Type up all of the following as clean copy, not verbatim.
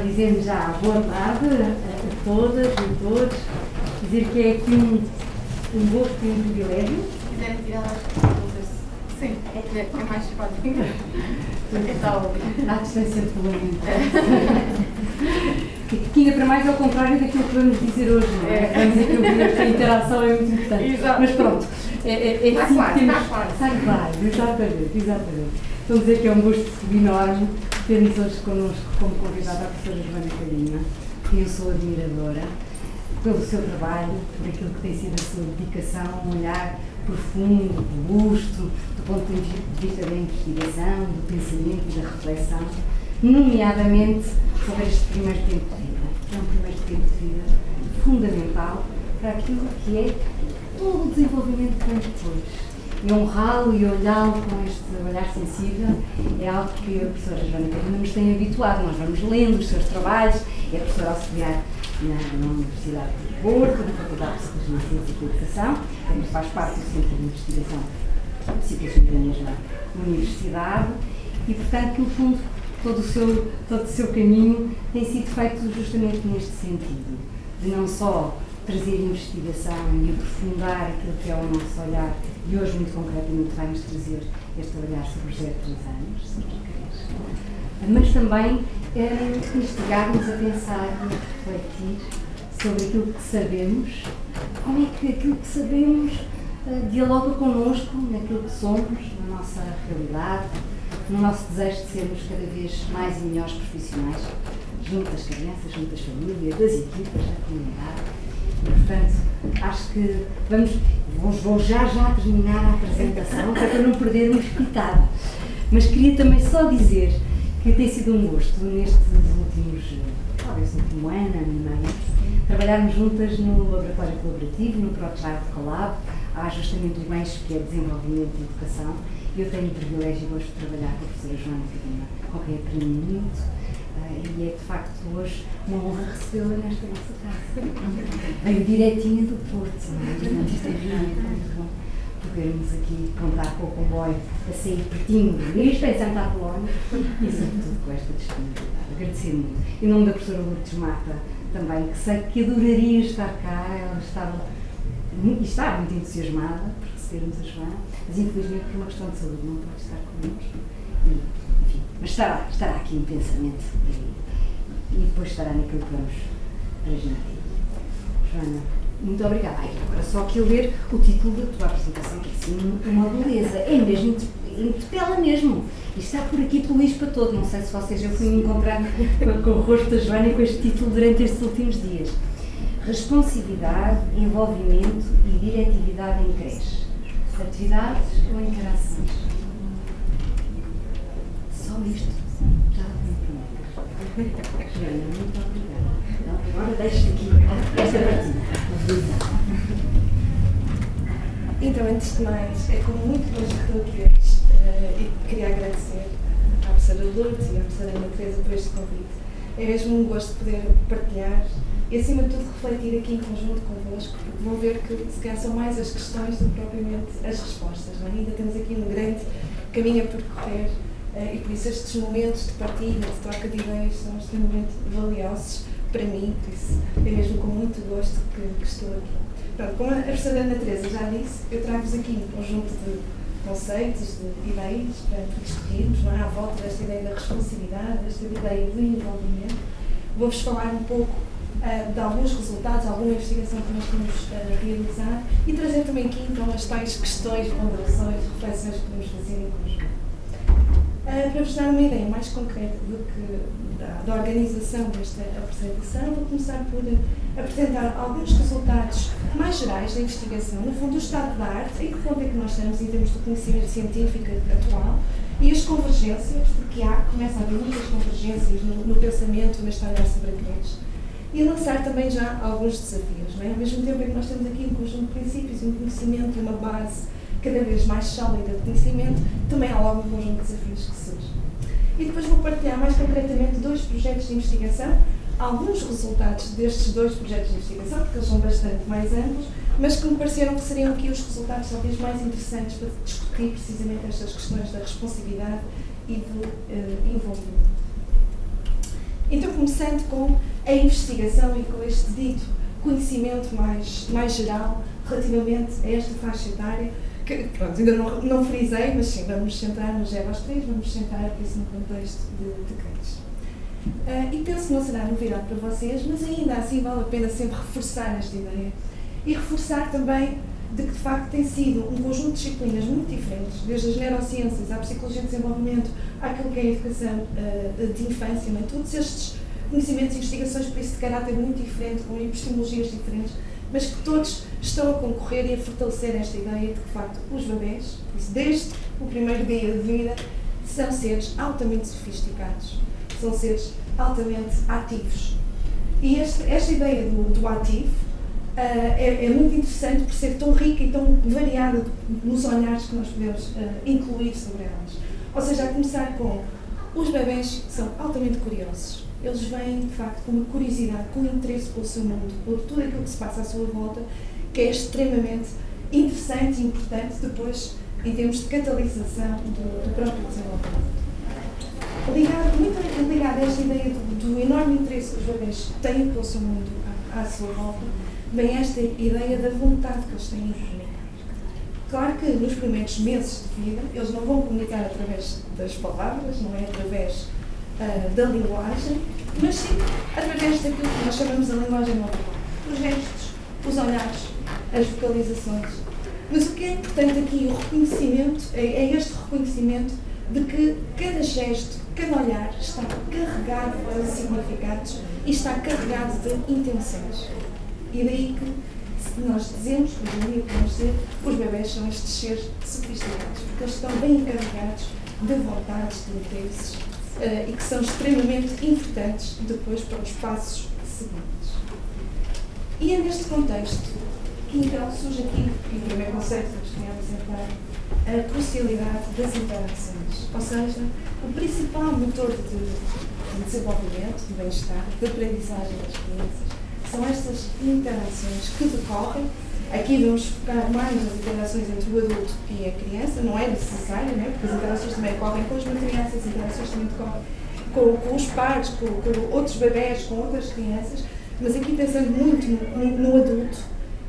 dizendo já boa tarde a todas e todos, dizer que é aqui um gosto e um privilégio. Se quiserem tirar as perguntas, sim, é mais fácil. À distância de parlamentar. Que ainda para mais é o contrário daquilo que vamos dizer hoje, não é? Vamos dizer que a interação é muito importante. Exato. Mas pronto, Está assim claro, temos... está claro. Está claro, exatamente. Estou a dizer que é um gosto enorme ter-nos hoje connosco como convidada a professora Joana Cadinha, que eu sou admiradora pelo seu trabalho, por aquilo que tem sido a sua dedicação, um olhar profundo, robusto, do ponto de vista da investigação, do pensamento e da reflexão, nomeadamente sobre este primeiro tempo de vida, que é um primeiro tempo de vida fundamental para aquilo que é todo o desenvolvimento que vem depois. E honrá-lo e olhá-lo com este olhar sensível é algo que a professora Joana Cadinha nos tem habituado. Nós vamos lendo os seus trabalhos, é professora auxiliar na Universidade de Porto, na Faculdade de Psicologia, Ciência e Educação, também faz parte do Centro de Investigação de Psicologia na Universidade e, portanto, no fundo, todo o seu caminho tem sido feito justamente neste sentido, de não só trazer investigação e aprofundar aquilo que é o nosso olhar, e hoje, muito concretamente, vai-nos trazer este olhar sobre os 0 a 3 anos, sobre os mas também instigar-nos a pensar e a refletir sobre aquilo que sabemos, como é que aquilo que sabemos dialoga connosco, naquilo que somos, na nossa realidade, no nosso desejo de sermos cada vez mais e melhores profissionais, junto das crianças, junto das famílias, das equipas, da comunidade. E, portanto, acho que vou já terminar a apresentação, para não perdermos pitada. Mas queria também só dizer que tem sido um gosto, nestes últimos, talvez no último ano e meio, trabalharmos juntas no laboratório colaborativo, no ProChild Collab. Há justamente o eixo que é desenvolvimento e educação. Eu tenho o privilégio e gosto de trabalhar com a professora Joana Cadinha, com quem aprendi muito. E é de facto hoje uma honra recebê-la nesta nossa casa. Veio direitinha do Porto, não é? Portanto, isto é realmente muito bom podermos aqui contar com o comboio a sair pertinho disto, em Santa Apolónia e sobretudo com esta disponibilidade. Agradecer muito. Em nome da professora Lourdes Mata também, que sei que adoraria estar cá, ela está muito entusiasmada por recebermos a Joana, mas infelizmente por uma questão de saúde não pode estar connosco. Enfim, mas estará aqui em pensamento e depois estará naquilo que vamos transmitir. Joana, muito obrigada. Agora só aqui ler o título da tua apresentação, que é assim uma beleza. É mesmo, interpela mesmo. E está por aqui pelo ISPA todo. Não sei se vocês, eu fui me encontrar com o rosto da Joana e com este título durante estes últimos dias. Responsividade, envolvimento e diretividade em creche. Atividades ou interações? Só isto. Já bem. Joana, muito obrigada. Então, agora deixo aqui esta partida. Então, antes de mais, é com muito gosto que eu aqui hoje e queria agradecer à professora Lourdes e à professora Ana Teresa por este convite. É mesmo um gosto poder partilhar e, acima de tudo, refletir aqui em conjunto convosco, porque vão ver que, se calhar, são mais as questões do que propriamente as respostas. Não é? Ainda temos aqui um grande caminho a percorrer e, por isso, estes momentos de partilha, de troca de ideias são extremamente valiosos para mim, por isso é mesmo com muito gosto que estou aqui. Pronto, como a professora Ana Teresa já disse, eu trago-vos aqui um conjunto de conceitos, de ideias para discutirmos, não é? À volta desta ideia da responsabilidade, desta ideia do envolvimento. Vou-vos falar um pouco de alguns resultados, alguma investigação que nós temos realizado e trazer também aqui então as tais questões, ponderações, reflexões que podemos fazer em conjunto. Para vos dar uma ideia mais concreta do que da organização desta apresentação, vou começar por apresentar alguns resultados mais gerais da investigação, no fundo, o estado da arte, em que ponto é que nós estamos em termos do conhecimento científico atual e as convergências, porque começa a haver muitas convergências no pensamento, na história sobre a creche, e lançar também já alguns desafios. Não é? Ao mesmo tempo é que nós temos aqui um conjunto de princípios, um conhecimento e uma base cada vez mais sólida de conhecimento, também há logo um conjunto de desafios que surgem. E depois vou partilhar mais concretamente 2 projetos de investigação, alguns resultados destes 2 projetos de investigação, porque eles são bastante mais amplos, mas que me pareceram que seriam aqui os resultados talvez mais interessantes para discutir precisamente estas questões da responsabilidade e do envolvimento. Então, começando com a investigação e com este dito conhecimento mais geral relativamente a esta faixa etária, que pronto, ainda não frisei, mas sim, vamos centrar no 0 aos 3, vamos centrar isso no contexto de cães. E penso que não será novidade para vocês, mas ainda assim vale a pena sempre reforçar esta ideia e reforçar também de que de facto tem sido um conjunto de disciplinas muito diferentes, desde as neurociências à psicologia de desenvolvimento, àquilo que é a educação de infância, não é? Todos estes conhecimentos e investigações, por isso, de caráter muito diferente, com epistemologias diferentes, mas que todos estão a concorrer e a fortalecer esta ideia de que, de facto, os bebés, desde o primeiro dia de vida, são seres altamente sofisticados, são seres altamente ativos. E esta ideia do ativo é muito interessante por ser tão rica e tão variada nos olhares que nós podemos incluir sobre elas. Ou seja, a começar com os bebés são altamente curiosos. Eles vêm, de facto, com uma curiosidade, com um interesse pelo seu mundo, por tudo aquilo que se passa à sua volta, que é extremamente interessante e importante depois, em termos de catalisação do próprio desenvolvimento. Muito ligado a esta ideia do enorme interesse que os bebés têm pelo seu mundo à sua volta, vem esta ideia da vontade que eles têm em comunicar. Claro que nos primeiros meses de vida, eles não vão comunicar através das palavras, não é através da linguagem, mas sim através daquilo que nós chamamos de linguagem não verbal. Os gestos, os olhares, as vocalizações. Mas o que é importante aqui, o reconhecimento, é este reconhecimento de que cada gesto, cada olhar está carregado de significados e está carregado de intenções. E daí que nós dizemos, hoje em dia podemos dizer, os bebés são estes seres sofisticados, porque eles estão bem carregados de vontades, de interesses, e que são extremamente importantes depois para os passos seguintes. E é neste contexto que então surge aqui, e o primeiro conceito que eu gostaria de apresentar, a crucialidade das interações, ou seja, o principal motor de desenvolvimento, de bem-estar, de aprendizagem das crianças, são estas interações que decorrem. Aqui vamos focar mais nas interações entre o adulto e a criança, não é necessário, não é? Porque as interações também ocorrem com as crianças, as interações também decorrem com os pares, com outros bebés, com outras crianças, mas aqui pensando muito no adulto,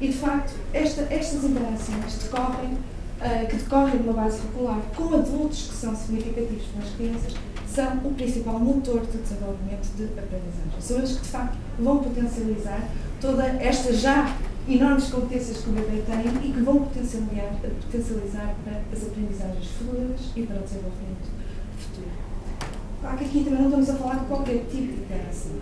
e de facto estas interações que decorrem de uma base regular com adultos que são significativos para as crianças, são o principal motor de desenvolvimento de aprendizagem. São eles que de facto vão potencializar toda esta já enormes competências que o bebê tem e que vão potencializar para as aprendizagens futuras e para o desenvolvimento futuro. Claro que aqui também não estamos a falar de qualquer tipo de interação,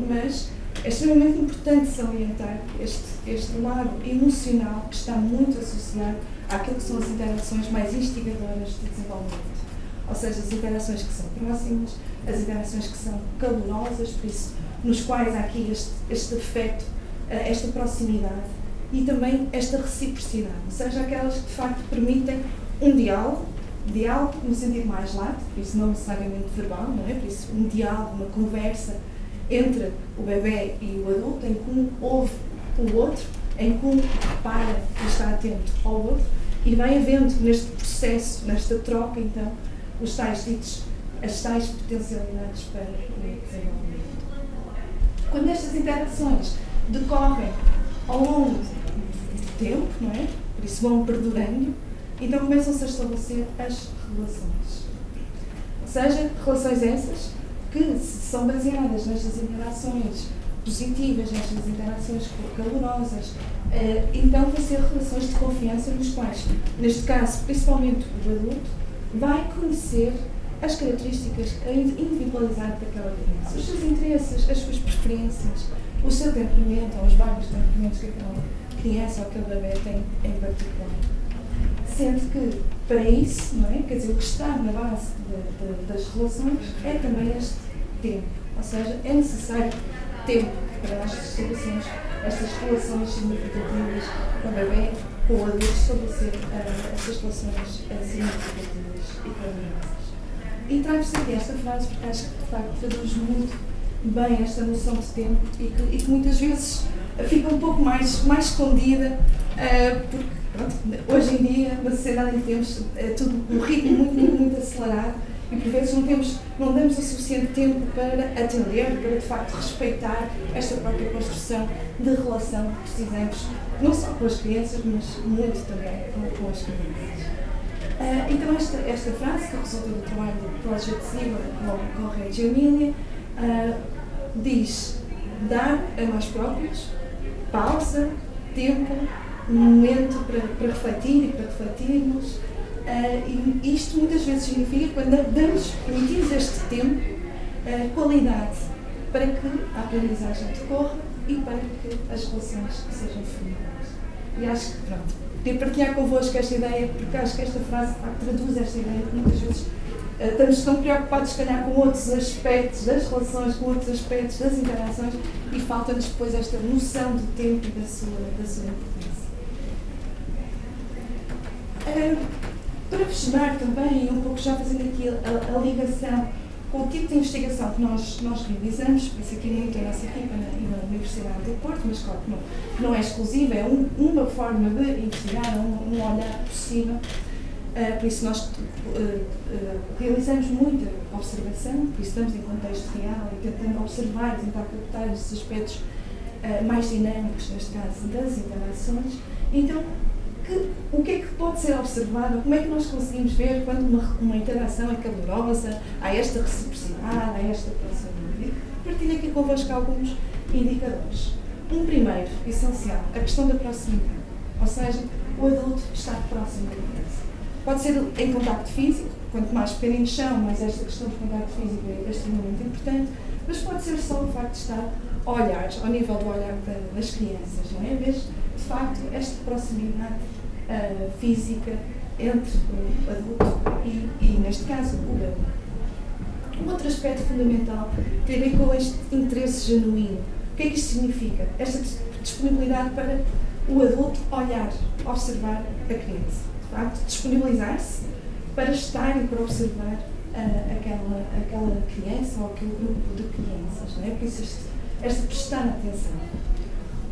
mas é extremamente importante salientar este lado emocional que está muito associado àquilo que são as interações mais instigadoras de desenvolvimento. Ou seja, as interações que são próximas, as interações que são calorosas, por isso, nos quais há aqui este afeto, esta proximidade e também esta reciprocidade, ou seja, aquelas que de facto permitem um diálogo no sentido mais lato, por isso não necessariamente verbal, não é? Por isso um diálogo, uma conversa entre o bebê e o adulto, em que um ouve o outro, em que um repara e está atento ao outro, e vai havendo neste processo, nesta troca, então, as tais potencialidades para o desenvolvimento. Quando estas interações decorrem ao longo do tempo, não é? Por isso vão perdurando, então começam-se a estabelecer as relações. Ou seja, relações essas que são baseadas nestas interações positivas, nestas interações calorosas, então vão ser relações de confiança nos quais, neste caso, principalmente o adulto, vai conhecer as características individualizadas daquela criança, os seus interesses, as suas preferências, o seu temperamento, ou os vários temperamentos que aquela criança ou aquele bebê tem em particular. Sendo que, para isso, não é? Quer dizer, o que está na base das relações é também este tempo. Ou seja, é necessário tempo para nós estabelecermos estas relações significativas com o bebê, com o adulto, estabelecer estas relações significativas e prazeresas. E trago-se aqui esta frase porque acho que, de facto, traduz muito bem esta noção de tempo e que muitas vezes fica um pouco mais escondida, porque pronto, hoje em dia, na sociedade em que temos, é tudo um ritmo muito acelerado E por vezes não damos o suficiente tempo para atender, para de facto respeitar esta própria construção de relação que precisamos, não só com as crianças, mas muito também com as crianças. Então esta frase, que resulta do trabalho do Project Zero com a Reggio Emilia, diz: dar a nós próprios pausa, tempo, um momento para refletir e para refletirmos. E isto muitas vezes significa, quando permitimos este tempo, qualidade, para que a aprendizagem decorra e para que as relações sejam fluídas. E acho que, pronto, queria partilhar convosco esta ideia, porque acho que esta frase traduz esta ideia, que muitas vezes estamos tão preocupados, se calhar, com outros aspectos das relações, com outros aspectos das interações, e falta-nos depois esta noção do tempo e da sua importância. Para fechar também, um pouco já fazendo aqui a ligação com o tipo de investigação que nós realizamos, por isso aqui muito a nossa equipa na Universidade do Porto, mas claro que não é exclusiva, é uma forma de investigar, um olhar possível. Por isso nós realizamos muita observação, por isso estamos em contexto real e tentando observar, tentar captar esses aspectos mais dinâmicos, neste caso, das interações. Então, o que é que pode ser observado? Como é que nós conseguimos ver quando uma interação é calorosa, há esta reciprocidade, há esta proximidade? Partilho aqui convosco alguns indicadores. Um primeiro, essencial, a questão da proximidade. Ou seja, o adulto estar próximo da criança. Pode ser em contacto físico, quanto mais pé no chão, mais esta questão de contacto físico é extremamente importante, mas pode ser só o facto de estar a olhar, ao nível do olhar das crianças, não é? Vês, de facto, esta proximidade física entre o adulto e, neste caso, o bebê. Um outro aspecto fundamental tem a ver com este interesse genuíno. O que é que isto significa? Esta disponibilidade para o adulto olhar, observar a criança. De facto, disponibilizar-se para estar e para observar aquela criança ou aquele grupo de crianças. Não é? Por isso, esta prestar atenção.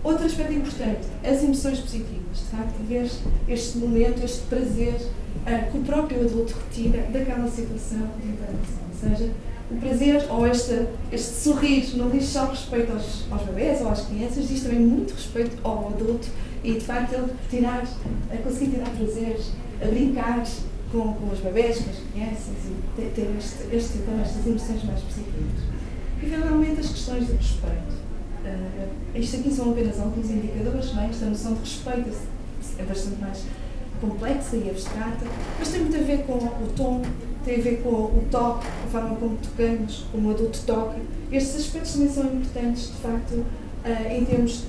Outro aspecto importante, as emoções positivas. De facto, ver este momento, este prazer que o próprio adulto retira daquela situação de interação. Ou seja, o prazer ou este sorrir não diz só respeito aos bebés ou às crianças, diz também muito respeito ao adulto e, de facto, ele conseguir tirar prazeres, a brincar com os bebés, com as crianças e ter estas emoções mais positivas. E, finalmente, as questões de respeito. Isto aqui são apenas alguns indicadores, não é? Esta noção de respeito é bastante mais complexa e abstrata, mas tem muito a ver com o tom, tem a ver com o toque, a forma como tocamos, como o adulto toca. Estes aspectos também são importantes, de facto, em termos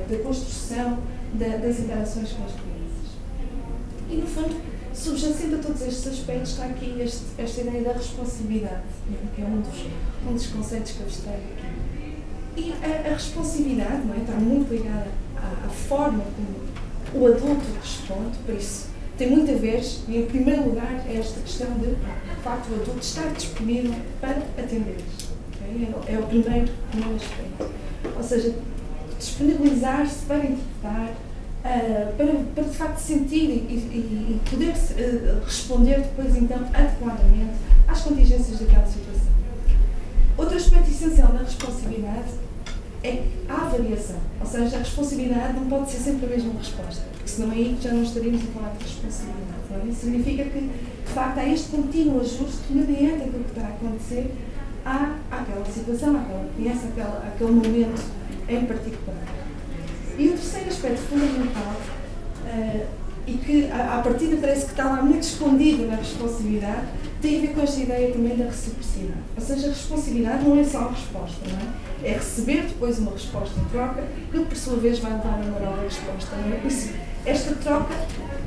da construção das interações com as crianças. E, no fundo, subjacente a todos estes aspectos está aqui esta ideia da responsabilidade, que é um dos conceitos que eu abstraio aqui. E a responsividade, não é? Está muito ligada à forma como o adulto responde, por isso tem muito a ver, e em primeiro lugar, é esta questão de facto, o adulto estar disponível para atender. Okay? É o primeiro aspecto. Ou seja, disponibilizar-se para interpretar, para de facto sentir e poder responder depois, então, adequadamente às contingências daquela situação. Outro aspecto essencial da responsabilidade é que há variação, ou seja, a responsabilidade não pode ser sempre a mesma resposta, porque senão aí já não estaríamos a falar de responsabilidade. Não é? Isso significa que, de facto, há este contínuo ajuste mediante aquilo que está a acontecer àquela situação, àquela criança, àquele momento em particular. E o terceiro aspecto fundamental, e que à partida parece que está lá muito escondido na responsabilidade, tem a ver com esta ideia também da reciprocidade. Ou seja, a responsabilidade não é só a resposta, não é? É receber depois uma resposta em troca, que por sua vez vai levar a uma nova resposta, não é? Por isso, esta troca,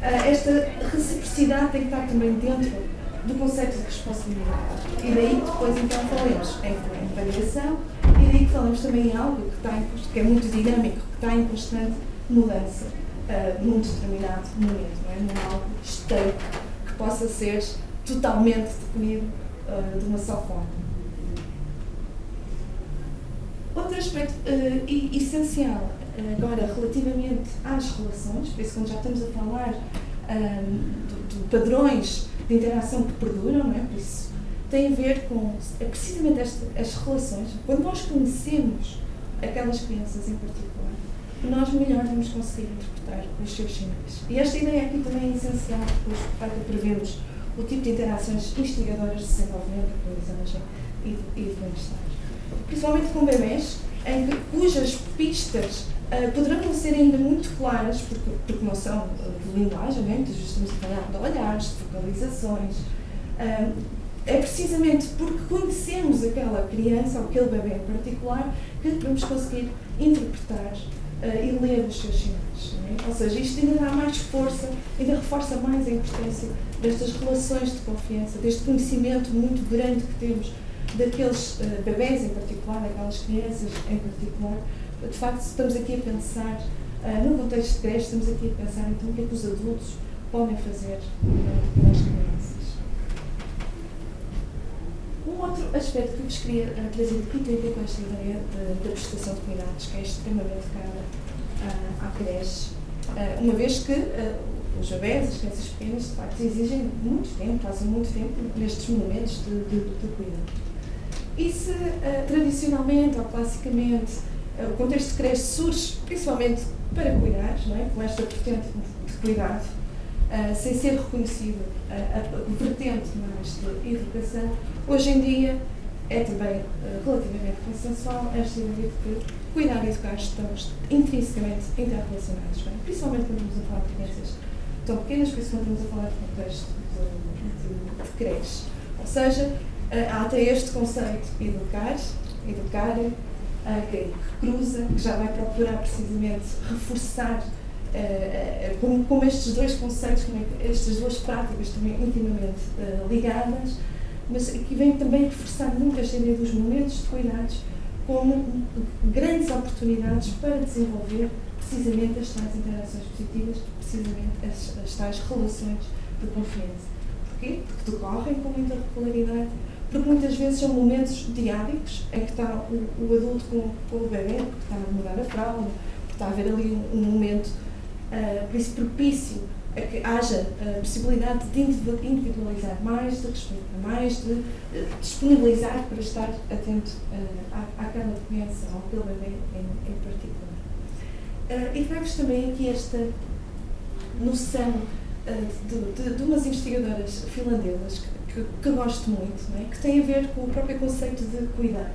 esta reciprocidade tem que estar também dentro do conceito de responsabilidade. E daí que depois então falamos em variação, e daí que falamos também em algo que é muito dinâmico, que está em constante mudança num determinado momento, não é? Num algo estanque, que possa ser totalmente definido de uma só forma. Outro aspecto essencial, agora, relativamente às relações, por isso quando já estamos a falar de padrões de interação que perduram, não é? Por isso, tem a ver com, precisamente as relações. Quando nós conhecemos aquelas crianças em particular, nós melhor vamos conseguir interpretar os seus sinais. E esta ideia aqui também é essencial, depois, para prevermos o tipo de interações instigadoras de desenvolvimento, de aprendizagem e de bem-estar. Principalmente com bebés, cujas pistas poderão não ser ainda muito claras, porque não são de linguagem, né? Estamos a falar de olhares, de focalizações. É precisamente porque conhecemos aquela criança ou aquele bebê em particular que vamos conseguir interpretar e ler os seus sinais. Né? Ou seja, isto ainda dá mais força, ainda reforça mais a importância destas relações de confiança, deste conhecimento muito grande que temos daqueles bebés em particular, daquelas crianças em particular. De facto, estamos aqui a pensar, no contexto de creche, estamos aqui a pensar então o que é que os adultos podem fazer para as crianças. Um outro aspecto que eu vos queria trazer aqui tem a ver com esta ideia da prestação de cuidados, que é extremamente cara à creche, uma vez que os bebés, as crianças pequenas, de facto, exigem muito tempo, passam muito tempo nestes momentos de cuidado. E se tradicionalmente ou classicamente o contexto de creche surge principalmente para cuidar, não é? Com esta vertente de cuidado, sem ser reconhecido a vertente mais de educação, hoje em dia é também relativamente consensual esta ideia de que cuidar e educar estão intrinsecamente interrelacionados, não é? Principalmente quando estamos a falar de crianças tão pequenas, por isso quando estamos a falar de contexto de creche. Ou seja, há até este conceito educar, que cruza, que já vai procurar precisamente reforçar como estes dois conceitos, como estas duas práticas também intimamente ligadas, mas que vem também reforçar muito esta ideia dos momentos de cuidados como grandes oportunidades para desenvolver precisamente as tais interações positivas, precisamente as tais relações de confiança. Porquê? Porque decorrem com muita regularidade, porque muitas vezes são momentos diádicos em que está o adulto com o bebê, porque está a mudar a fralda, porque está a haver ali um momento, por isso, propício a que haja a possibilidade de individualizar mais, de respeitar mais, de disponibilizar para estar atento àquela criança ou àquele bebê em particular. E trago-vos também aqui esta noção de umas investigadoras finlandesas que gosto muito, não é? Que tem a ver com o próprio conceito de cuidar.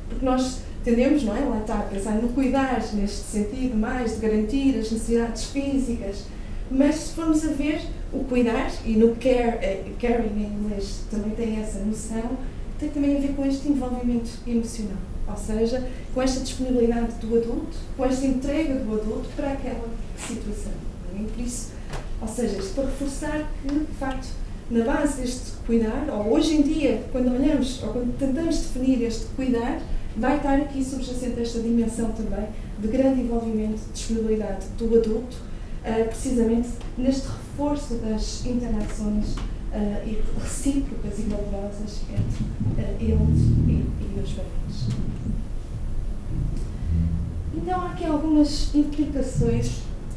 Porque nós tendemos, não é? Lá está, a pensar no cuidar, neste sentido mais de garantir as necessidades físicas, mas se formos a ver o cuidar, e no caring em inglês também tem essa noção, tem também a ver com este envolvimento emocional. Ou seja, com esta disponibilidade do adulto, com esta entrega do adulto para aquela situação. Não é? Por isso, ou seja, isto para reforçar que, de facto, na base deste cuidar, ou hoje em dia, quando olhamos, ou quando tentamos definir este cuidar, vai estar aqui subjacente esta dimensão também de grande envolvimento, de disponibilidade do adulto, precisamente neste reforço das interações recíprocas e valorosas entre eles e os bebés. Então, há aqui algumas implicações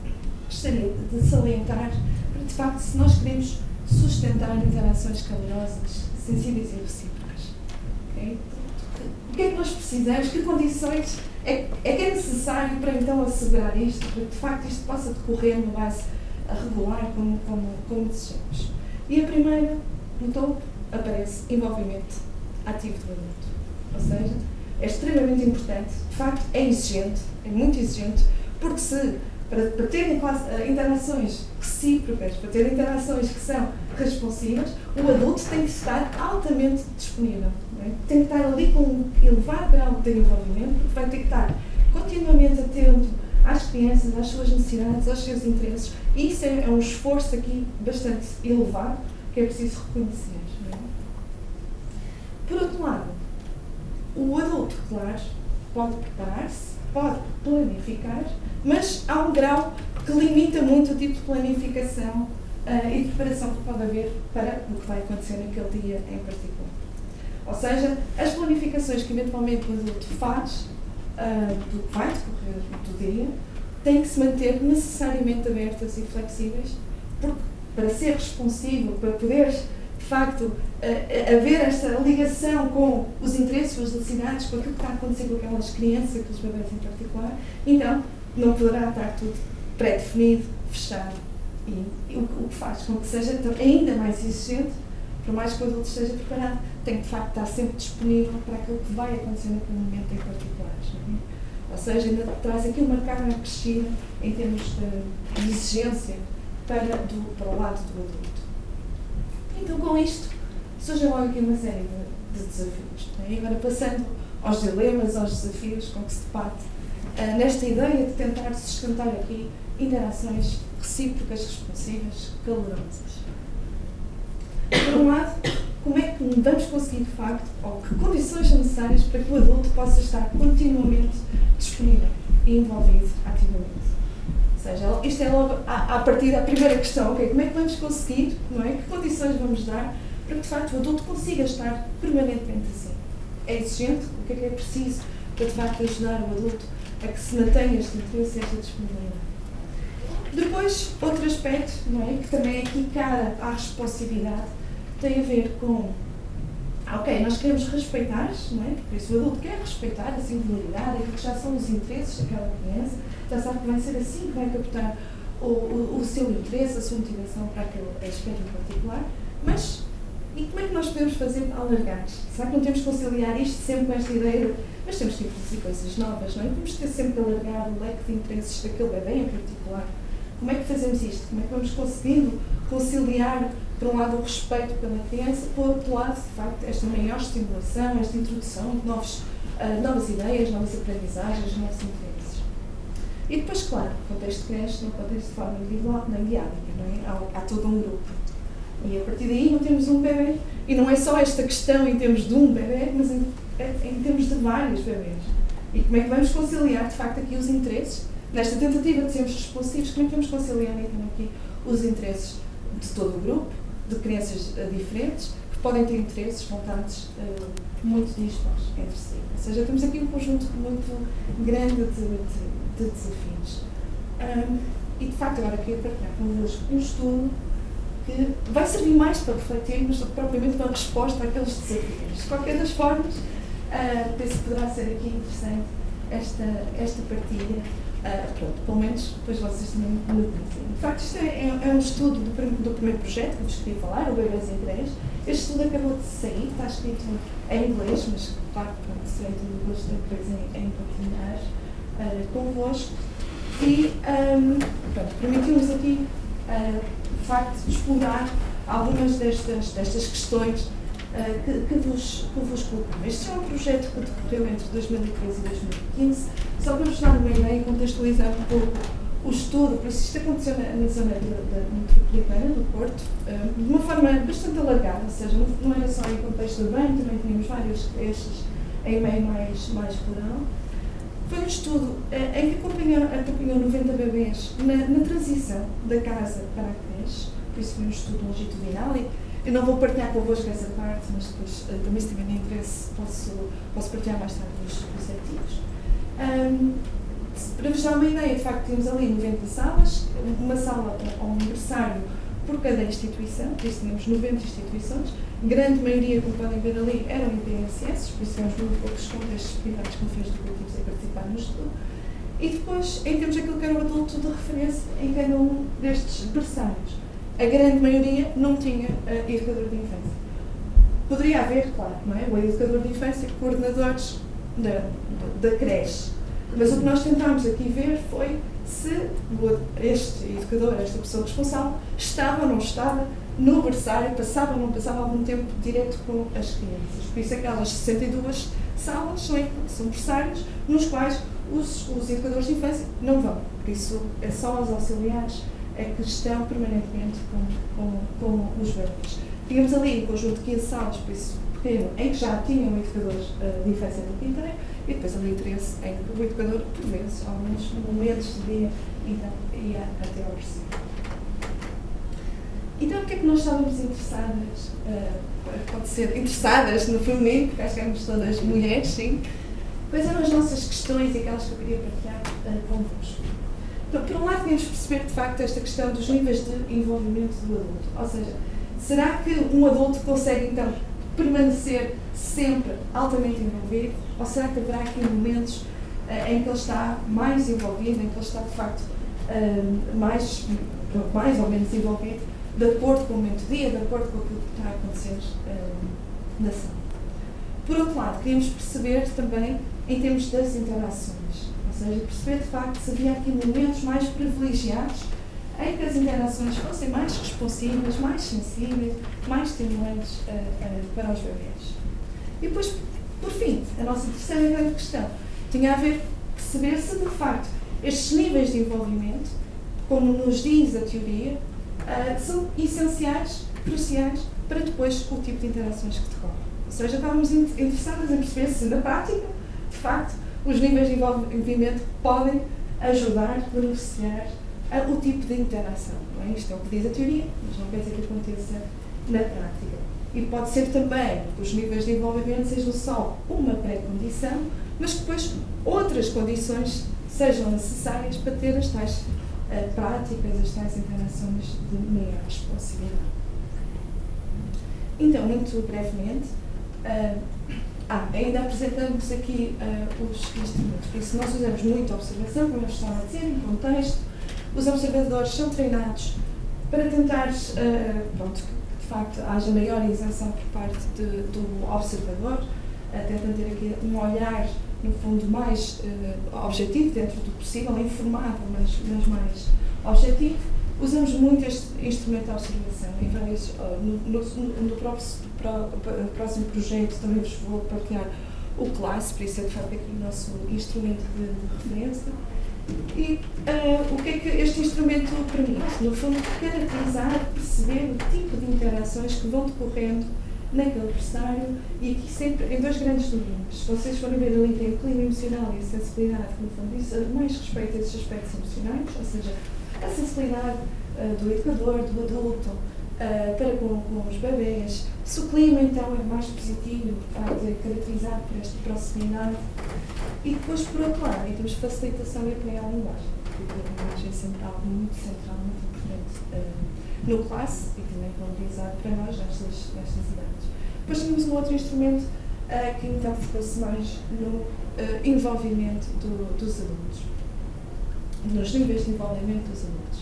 que gostaria de salientar para, de facto, se nós queremos sustentar interações calorosas, sensíveis e recíprocas. Okay? O que é que nós precisamos? Que condições é que é necessário para então assegurar isto, para que de facto isto possa decorrer numa base regular como desejamos? E a primeira, no topo, aparece envolvimento ativo do adulto. Ou seja, é extremamente importante, de facto é exigente, é muito exigente, porque se para ter interações recíprocas, para ter interações que são responsivas, o adulto tem que estar altamente disponível. Não é? Tem que estar ali com um elevado grau de envolvimento, porque vai ter que estar continuamente atento às crianças, às suas necessidades, aos seus interesses. E isso é um esforço aqui bastante elevado, que é preciso reconhecer. Não é? Por outro lado, o adulto, claro, pode preparar-se, pode planificar, mas há um grau que limita muito o tipo de planificação e de preparação que pode haver para o que vai acontecer naquele dia em particular. Ou seja, as planificações que eventualmente o adulto faz do que vai decorrer do dia têm que se manter necessariamente abertas e flexíveis, porque para ser responsivo, para poder, de facto, haver esta ligação com os interesses, as necessidades, com aquilo que está a acontecer com aquelas crianças, aqueles bebês em particular, então não poderá estar tudo pré-definido, fechado. E o que faz com que seja ainda mais exigente, por mais que o adulto esteja preparado, tem que, de facto, estar sempre disponível para aquilo que vai acontecer naquele momento em particular. Não é? Ou seja, ainda traz aqui uma carga crescida em termos de exigência para o lado do adulto. Então, com isto, surge logo aqui uma série de desafios. Não é? E agora, passando aos dilemas, aos desafios com que se debate, nesta ideia de tentar sustentar aqui interações recíprocas, responsivas, calorosas. Por um lado, como é que vamos conseguir, de facto, ou que condições são necessárias para que o adulto possa estar continuamente disponível e envolvido ativamente? Ou seja, isto é logo, a partir da primeira questão, okay, como é que vamos conseguir, não é? Que condições vamos dar para que, de facto, o adulto consiga estar permanentemente assim? É exigente? O que é preciso para, de facto, ajudar o adulto a que se mantenha este interesse e esta disponibilidade? Depois, outro aspecto, não é, que também aqui cara à responsividade, tem a ver com, ok, nós queremos respeitar, não é? Por isso o adulto quer respeitar a singularidade, aquilo que já são os interesses daquela criança, já sabe que vai ser assim que vai captar o seu interesse, a sua motivação para aquele aspecto em particular, mas e como é que nós podemos fazer para alargar? Será que não temos que conciliar isto sempre com esta ideia de, mas temos que introduzir coisas novas, não é? Temos que ter sempre que alargar o leque de interesses daquele bebê em particular. Como é que fazemos isto? Como é que vamos conseguindo conciliar, por um lado, o respeito pela criança, por outro lado, de facto, esta maior estimulação, esta introdução de novas ideias, novas aprendizagens, novos interesses? E depois, claro, o contexto cresce, não contexto de forma individual, nem diádica, não é? Há todo um grupo. E a partir daí não temos um bebê, e não é só esta questão em termos de um bebê, mas em termos de vários bebês. E como é que vamos conciliar, de facto, aqui os interesses? Nesta tentativa de sermos responsivos, como é que vamos conciliar então aqui os interesses de todo o grupo, de crianças diferentes, que podem ter interesses, vontades muito dispares entre si. Ou seja, temos aqui um conjunto muito grande de desafios. E, de facto, agora queria partilhar convosco um estudo que vai servir mais para refletirmos do que propriamente para a resposta àqueles desafios. De qualquer das formas, penso que poderá ser aqui interessante esta partilha. Pronto, pelo menos depois vocês também me dizem. De facto, isto é um estudo do primeiro projeto que vos queria falar, o Bebês em Creche. Este estudo acabou de sair, está escrito em inglês, mas claro, serei todo gosto depois em partilhar convosco. E pronto, permitiu-nos aqui, de facto, explorar algumas destas questões que vos colocamos. Este é um projeto que decorreu entre 2013 e 2015, só para vos dar uma ideia e contextualizar um pouco o estudo. Por isso, isto aconteceu na zona metropolitana, do Porto, de uma forma bastante alargada, ou seja, não era só em contexto urbano, também tínhamos vários creches em meio mais rural. Foi um estudo em que acompanhou 90 bebês na transição da casa para a creche, por isso foi um estudo longitudinal. Eu não vou partilhar convosco essa parte, mas depois, também se tiverem interesse, posso partilhar mais tarde os artigos. Para vos dar uma ideia, de facto, tínhamos ali 90 salas, uma sala ao aniversário por cada instituição, por isso tínhamos 90 instituições, grande maioria, como podem ver ali, eram IPSS, por isso temos muito poucos contextos privados com fins educativos a participar no estudo. E depois, em termos daquilo que era o adulto de referência em cada um destes berçários. A grande maioria não tinha educador de infância. Poderia haver, claro, não é? O educador de infância, coordenadores da creche. Mas o que nós tentámos aqui ver foi se este educador, esta pessoa responsável, estava ou não estava no berçário, passava ou não passava algum tempo direto com as crianças. Por isso, aquelas 62 salas são berçários nos quais os educadores de infância não vão. Por isso, é só os auxiliares que estão permanentemente com os bebês. Tínhamos ali um conjunto de 15 salas, por isso pequeno, em que já tinham educadores de infância no inteiro, e depois ali 13 em que o educador, por vezes, alguns momentos de dia, ia até ao berçário. Então, o que é que nós estávamos interessadas? Pode ser interessadas no feminino, porque acho que éramos todas mulheres, sim. Quais eram as nossas questões e aquelas que eu queria partilhar convosco? Então, por um lado, devemos perceber, de facto, esta questão dos níveis de envolvimento do adulto. Ou seja, será que um adulto consegue, então, permanecer sempre altamente envolvido? Ou será que haverá aqui momentos em que ele está mais envolvido, em que ele está, de facto, mais ou menos envolvido, de acordo com o momento do dia, de acordo com aquilo que está a acontecer na sala? Por outro lado, queríamos perceber também em termos das interações, ou seja, perceber de facto se havia aqui momentos mais privilegiados em que as interações fossem mais responsivas, mais sensíveis, mais estimulantes para os bebés. E depois, por fim, a nossa terceira grande questão tinha a ver perceber se de facto estes níveis de envolvimento, como nos diz a teoria, são essenciais, cruciais para depois o tipo de interações que decorrem. Ou seja, estávamos interessados em perceber se na prática, de facto, os níveis de envolvimento podem ajudar, beneficiar o tipo de interação. Não é? Isto é o que diz a teoria, mas não quer dizer que aconteça na prática. E pode ser também que os níveis de envolvimento sejam só uma pré-condição, mas que depois outras condições sejam necessárias para ter as tais práticas, as tais interações de maior responsividade. Então, muito brevemente, ainda apresentamos aqui os instrumentos. Por isso, nós usamos muita observação, como eu estava a dizer, em contexto. Os observadores são treinados para tentar, que de facto haja maior isenção por parte do observador, tentando ter aqui um olhar, no fundo, mais objetivo, dentro do possível, informado, mas mais objetivo. Usamos muito este instrumento de observação em vários, no próximo projeto também vos vou partilhar o CLASS, por isso é de facto aqui o nosso instrumento de referência. E o que é que este instrumento permite? No fundo, caracterizar, perceber o tipo de interações que vão decorrendo naquele pressário, e aqui sempre em dois grandes domínios. Se vocês forem ver ali, tem o clima emocional e a sensibilidade, que no fundo isso mais respeita esses aspectos emocionais, ou seja, a sensibilidade do educador, do adulto, para com os bebés. Se o clima então é mais positivo, de facto é caracterizado por esta proximidade. E depois, por outro lado, temos facilitação e apoio à linguagem, porque a linguagem é sempre algo muito central, muito importante no CLASS e também valorizado para nós nestas idades. Depois temos um outro instrumento que então focou-se mais no envolvimento dos adultos, nos níveis de envolvimento dos adultos.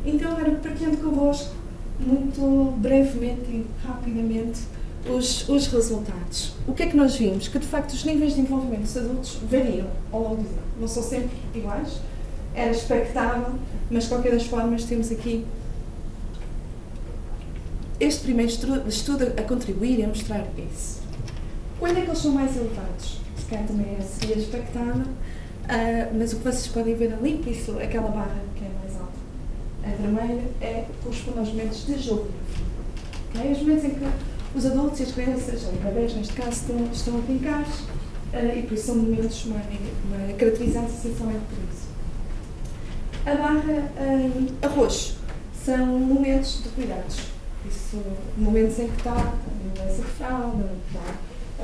Então, agora partilhando convosco, muito brevemente e rapidamente, os resultados. O que é que nós vimos? Que de facto os níveis de envolvimento dos adultos variam ao longo do dia. Não são sempre iguais, era expectável, mas de qualquer das formas temos aqui este primeiro estudo a contribuir e a mostrar isso. Quando é que eles são mais elevados? Se calhar também seria expectável, mas o que vocês podem ver ali, por isso aquela barra que é mais alta, a vermelha, corresponde aos momentos de jogo. Okay? Os momentos em que os adultos e as crianças, ou os bebés neste caso, estão a brincar, e por isso são momentos mais caracterizados essencialmente por isso. A barra a roxo são momentos de cuidados. Isso, momentos em que está a mudança de fralda, está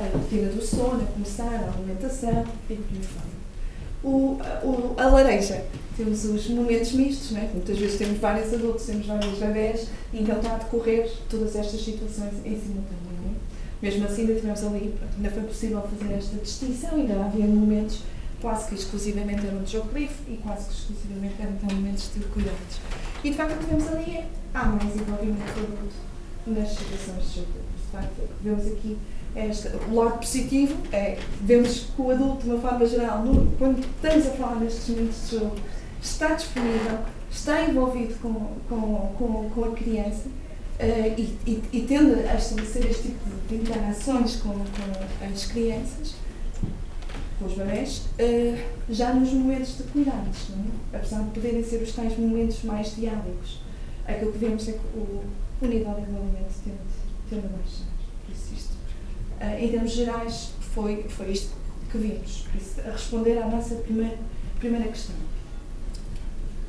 a rotina do sono, a começar, a alimentação, e por aí fora. A laranja, temos os momentos mistos, né? Muitas vezes temos vários adultos, temos vários bebés, e então está a decorrer todas estas situações em simultâneo. Né? Mesmo assim, ainda tivemos ali, ainda foi possível fazer esta distinção, ainda havia momentos quase que exclusivamente eram de jogo livre e quase que exclusivamente eram então momentos de cuidados. E de facto o que vemos ali há mais envolvimento do adulto nas situações de jogo livre. De facto, vemos aqui o lado positivo, vemos que o adulto, de uma forma geral, quando estamos a falar nestes momentos de jogo, está disponível, está envolvido com a criança e tende a estabelecer este tipo de interações com as crianças, com os bebés, já nos momentos de cuidados, não é? Apesar de poderem ser os tais momentos mais diálogos, aquilo que vemos é que o nível de envolvimento tende a baixar. Por isso isto, em termos gerais, foi isto que vimos, a responder à nossa primeira questão.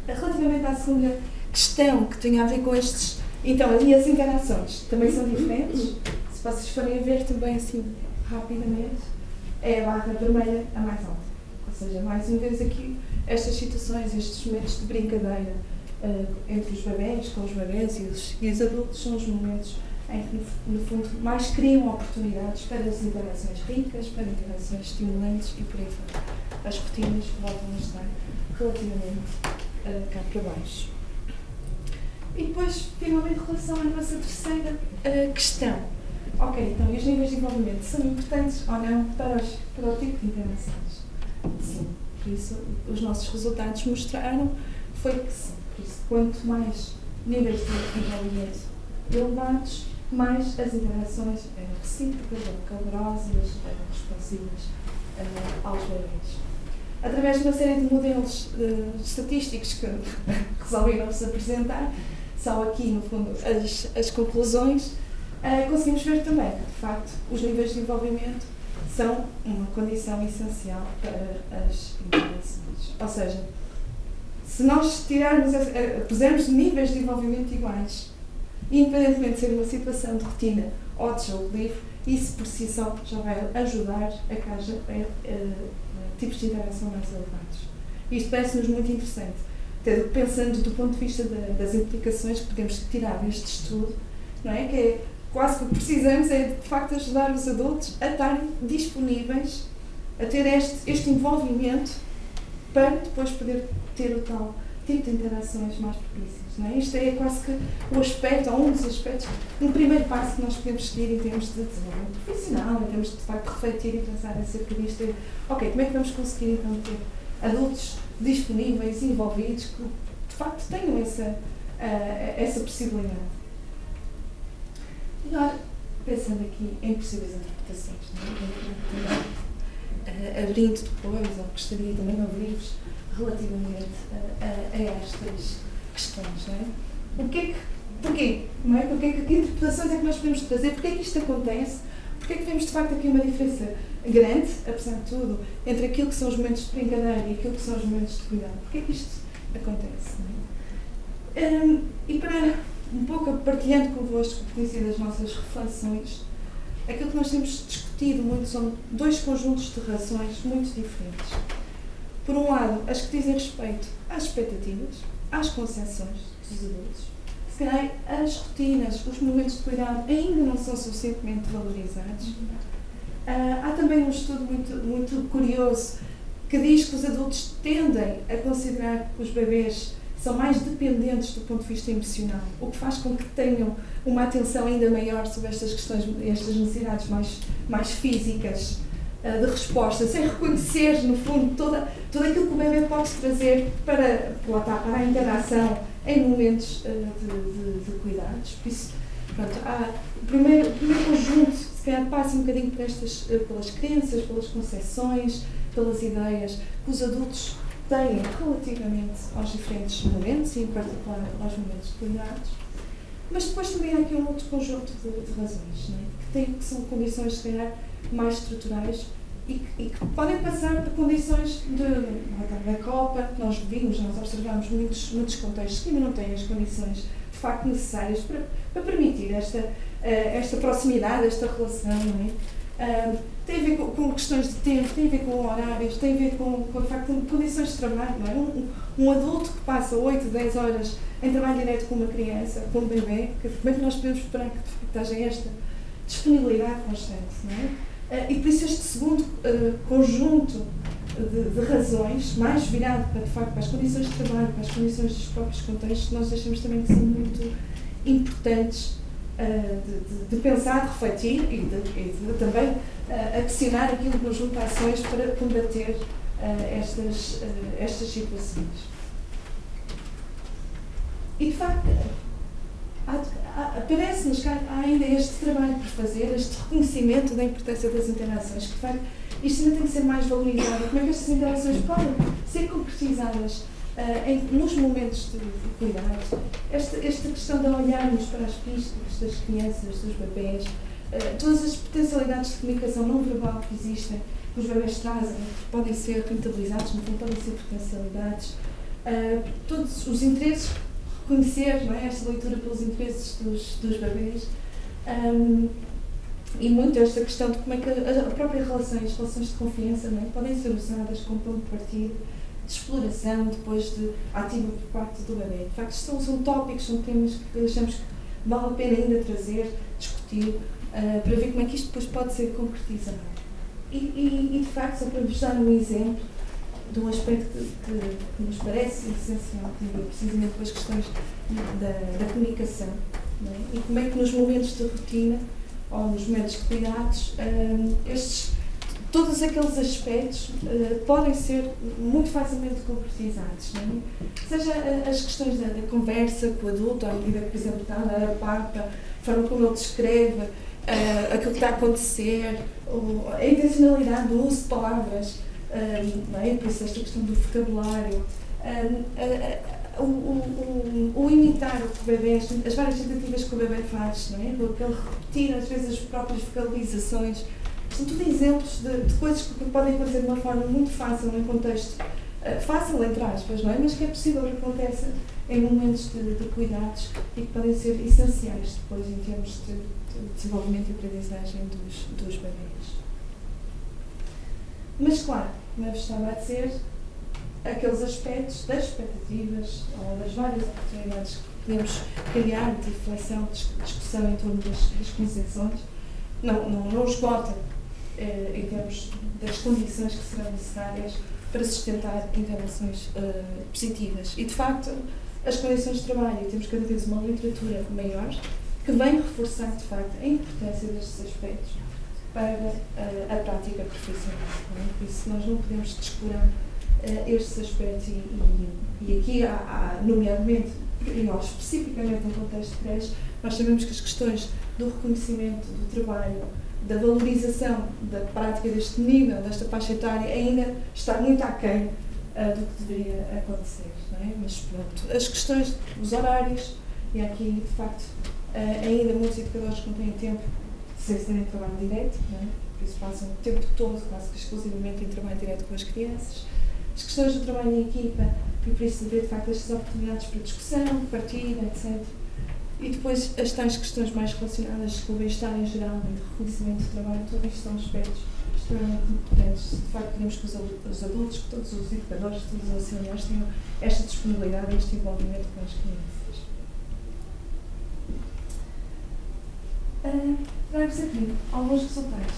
Relativamente à segunda questão, que tem a ver com estes, então, ali as interações também são diferentes. Se vocês forem a ver também assim rapidamente, é a barra vermelha a mais alta. Ou seja, mais uma vez aqui, estas situações, estes momentos de brincadeira entre os bebés, com os bebés e os adultos, são os momentos em que, no fundo, mais criam oportunidades para as interações ricas, para interações estimulantes e por aí fora. As rotinas voltam a estar relativamente cá para baixo. E depois, finalmente, em relação à nossa terceira questão. Ok, então, e os níveis de envolvimento são importantes ou não para o tipo de interações? Sim, por isso os nossos resultados mostraram foi que sim. Por isso, quanto mais níveis de envolvimento elevados, mais as interações eram recíprocas, eram calorosas, eram responsivas aos bebês. Através de uma série de modelos estatísticos que resolveram-se apresentar, só aqui, no fundo, as conclusões, conseguimos ver também que, de facto, os níveis de envolvimento são uma condição essencial para as interações. Ou seja, se nós pusermos níveis de envolvimento iguais, independentemente de ser uma situação de rotina ou de jogo livre, isso por si só já vai ajudar a que haja tipos de interação mais elevados. Isto parece-nos muito interessante, pensando do ponto de vista das implicações que podemos tirar deste estudo, não é? Que é quase que o que precisamos é de facto ajudar os adultos a estarem disponíveis a ter este envolvimento para depois poder ter o tal tipo de interações mais propícias. Não é? Isto é quase que o aspecto, ou um dos aspectos, um primeiro passo que nós podemos seguir em termos de desenvolvimento profissional, em termos de facto refletir e pensar acerca disto. Ok, como é que vamos conseguir então ter adultos disponíveis, envolvidos, que de facto tenham essa possibilidade? E agora, pensando aqui em possíveis interpretações, não é? Abrindo depois, ou gostaria também de ouvir-vos relativamente a estas questões, não é? Porquê? Não é? Que interpretações é que nós podemos trazer? Porquê é que isto acontece? Porquê é que vemos de facto aqui uma diferença grande, apesar de tudo, entre aquilo que são os momentos de brincadeira e aquilo que são os momentos de cuidado? Porquê é que isto acontece? Não é? E para um pouco partilhando convosco o que tem sido as nossas reflexões, aquilo que nós temos discutido muito são dois conjuntos de razões muito diferentes. Por um lado, as que dizem respeito às expectativas, às concepções dos adultos. Se calhar as rotinas, os momentos de cuidado ainda não são suficientemente valorizados. Há também um estudo muito curioso que diz que os adultos tendem a considerar que os bebês são mais dependentes do ponto de vista emocional, o que faz com que tenham uma atenção ainda maior sobre estas questões, estas necessidades mais físicas de resposta, sem reconhecer, no fundo, tudo aquilo que o bebê pode trazer para a interação em momentos de cuidados. Por isso, pronto, o primeiro conjunto, se calhar, passa um bocadinho pelas crenças, pelas concepções, pelas ideias que os adultos têm relativamente aos diferentes momentos, e em particular aos momentos de cuidados. Mas depois também há aqui um outro conjunto de razões, não é? que são condições, se calhar, mais estruturais e que podem passar por condições da Copa. Nós observamos muitos contextos que ainda não têm as condições de facto necessárias para permitir esta proximidade, esta relação, não é? Tem a ver com questões de tempo, tem a ver com horários, tem a ver com de facto, condições de trabalho, não é? Um adulto que passa 8, 10 horas em trabalho direto com uma criança, com um bebê, como é que nós podemos esperar que de facto haja esta disponibilidade constante, não é? E por isso este segundo conjunto de razões, mais virado para, de facto, para as condições de trabalho, para as condições dos próprios contextos, nós achamos também que são muito importantes de pensar, de refletir e de também adicionar aqui um conjunto de ações para combater estas situações. E, de facto, parece-nos que há ainda este trabalho por fazer, este reconhecimento da importância das interações, que de facto isto ainda tem que ser mais valorizado. Como é que estas interações podem ser concretizadas nos momentos de cuidados? Esta questão de olharmos para as pistas das crianças, dos bebés, todas as potencialidades de comunicação não verbal que existem, que os bebés trazem, que podem ser rentabilizados, não podem ser potencialidades, todos os interesses, reconhecer, não é, esta leitura pelos interesses dos bebés, E muito esta questão de como é que as próprias relações de confiança, não é? Podem ser usadas como ponto de partida, de exploração, depois de ativa por parte do bebê. De facto, são tópicos, são temas que achamos que vale a pena ainda trazer, discutir, para ver como é que isto depois pode ser concretizado. E de facto, só para vos dar um exemplo de um aspecto que nos parece essencial, que é precisamente com as questões da comunicação, não é? E como é que nos momentos de rotina, ou nos momentos de cuidados, todos aqueles aspectos podem ser muito facilmente concretizados, não é? Seja as questões da conversa com o adulto, à medida que, por exemplo, está a dar a parte, a forma como ele descreve aquilo que está a acontecer, ou a intencionalidade do uso de palavras, não é? Por isso esta questão do vocabulário, o imitar o que o bebê, as várias tentativas que o bebê faz, não é? Ele repetir às vezes as próprias vocalizações, são tudo exemplos de coisas que podem fazer de uma forma muito fácil, num contexto fácil, entre aspas, não é? Mas que é possível que aconteça em momentos de cuidados e que podem ser essenciais depois em termos de desenvolvimento e aprendizagem dos bebês. Mas claro, como eu estava a dizer, aqueles aspectos das expectativas ou das várias oportunidades que podemos criar de reflexão, de discussão em torno das concepções, não esgota em termos das condições que serão necessárias para sustentar interações positivas. E, de facto, as condições de trabalho, e temos cada vez uma literatura maior que vem reforçar, de facto, a importância destes aspectos para a prática profissional. Por isso, nós não podemos descurar estes aspectos e aqui há nomeadamente, e nós especificamente no contexto de creche, nós sabemos que as questões do reconhecimento do trabalho, da valorização da prática deste nível, desta faixa etária, ainda está muito aquém do que deveria acontecer, não é? Mas pronto, as questões dos horários, e aqui de facto ainda muitos educadores que não têm tempo sem serem trabalho direto, não é? Por isso passam o tempo todo quase que exclusivamente em trabalho direto com as crianças. As questões do trabalho em equipa, e por isso haver de facto estas oportunidades para discussão, partilha, etc. E depois as tais questões mais relacionadas com o bem-estar em geral e de reconhecimento do trabalho, todos estes são aspectos extremamente importantes. De facto, queremos que os adultos, que todos os educadores, todos os auxiliares tenham esta disponibilidade e este envolvimento com as crianças. Trago-vos aqui alguns resultados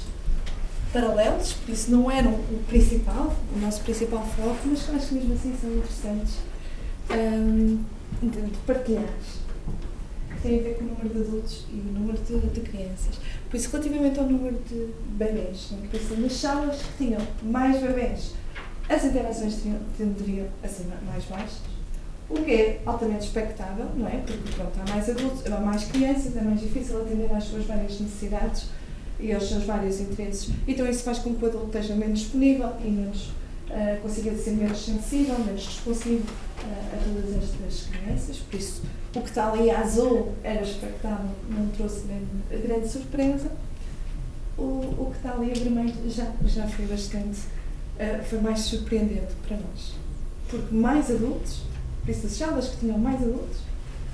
paralelos, por isso não eram o nosso principal foco, mas que acho que mesmo assim são interessantes de partilhar, que têm a ver com o número de adultos e o número de crianças. Por isso, relativamente ao número de bebés, por isso, nas salas que tinham mais bebés, as interações tenderiam a ser mais baixas, o que é altamente expectável, não é? Porque pronto, há mais adultos, há mais crianças, é mais difícil atender às suas várias necessidades e aos seus vários interesses. Então isso faz com que o adulto esteja menos disponível e menos, consiga ser menos sensível, menos responsivo a todas estas crianças. Por isso, o que está ali azul era expectável, não trouxe grande surpresa. O que está ali a vermelho já foi bastante, foi mais surpreendente para nós. Porque mais adultos, por isso as salas que tinham mais adultos,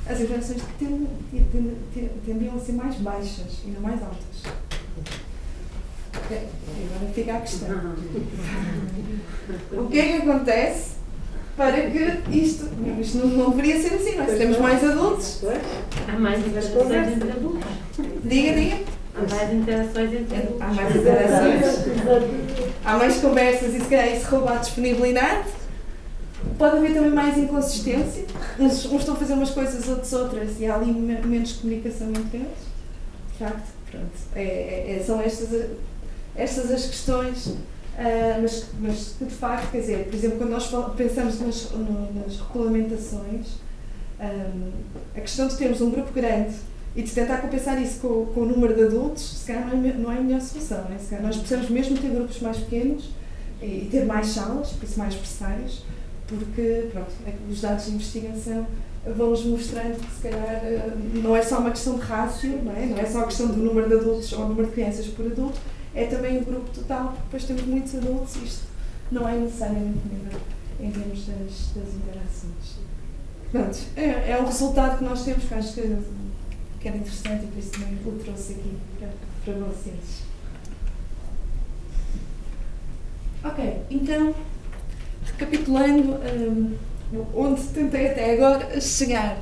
as interações tendiam a ser mais baixas e não mais altas. Okay. Agora fica a questão. O que é que acontece para que isto não deveria ser assim, não é? Se temos mais adultos... Há mais interações entre adultos. Diga. Há mais interações entre adultos. Há mais interações. Há mais conversas e se calhar isso rouba a disponibilidade. Pode haver também mais inconsistência. Uns estão a fazer umas coisas, outros outras, e há ali menos comunicação entre eles. De facto, pronto. São estas as questões, mas que de facto, quer dizer, por exemplo, quando nós pensamos nas regulamentações, a questão de termos um grupo grande e de tentar compensar isso com o número de adultos, se calhar não é a melhor solução, não é? Se calhar nós precisamos mesmo ter grupos mais pequenos e ter mais salas, por isso mais pressários, porque pronto, os dados de investigação vão-nos mostrando que se calhar não é só uma questão de rácio, não é só a questão do número de adultos ou o número de crianças por adulto, é também o grupo total, porque depois temos muitos adultos e isto não é necessariamente melhor em termos das interações. Pronto, é um resultado que nós temos que acho que era interessante e por isso também o trouxe aqui para para vocês. Ok, então, recapitulando, onde tentei até agora chegar,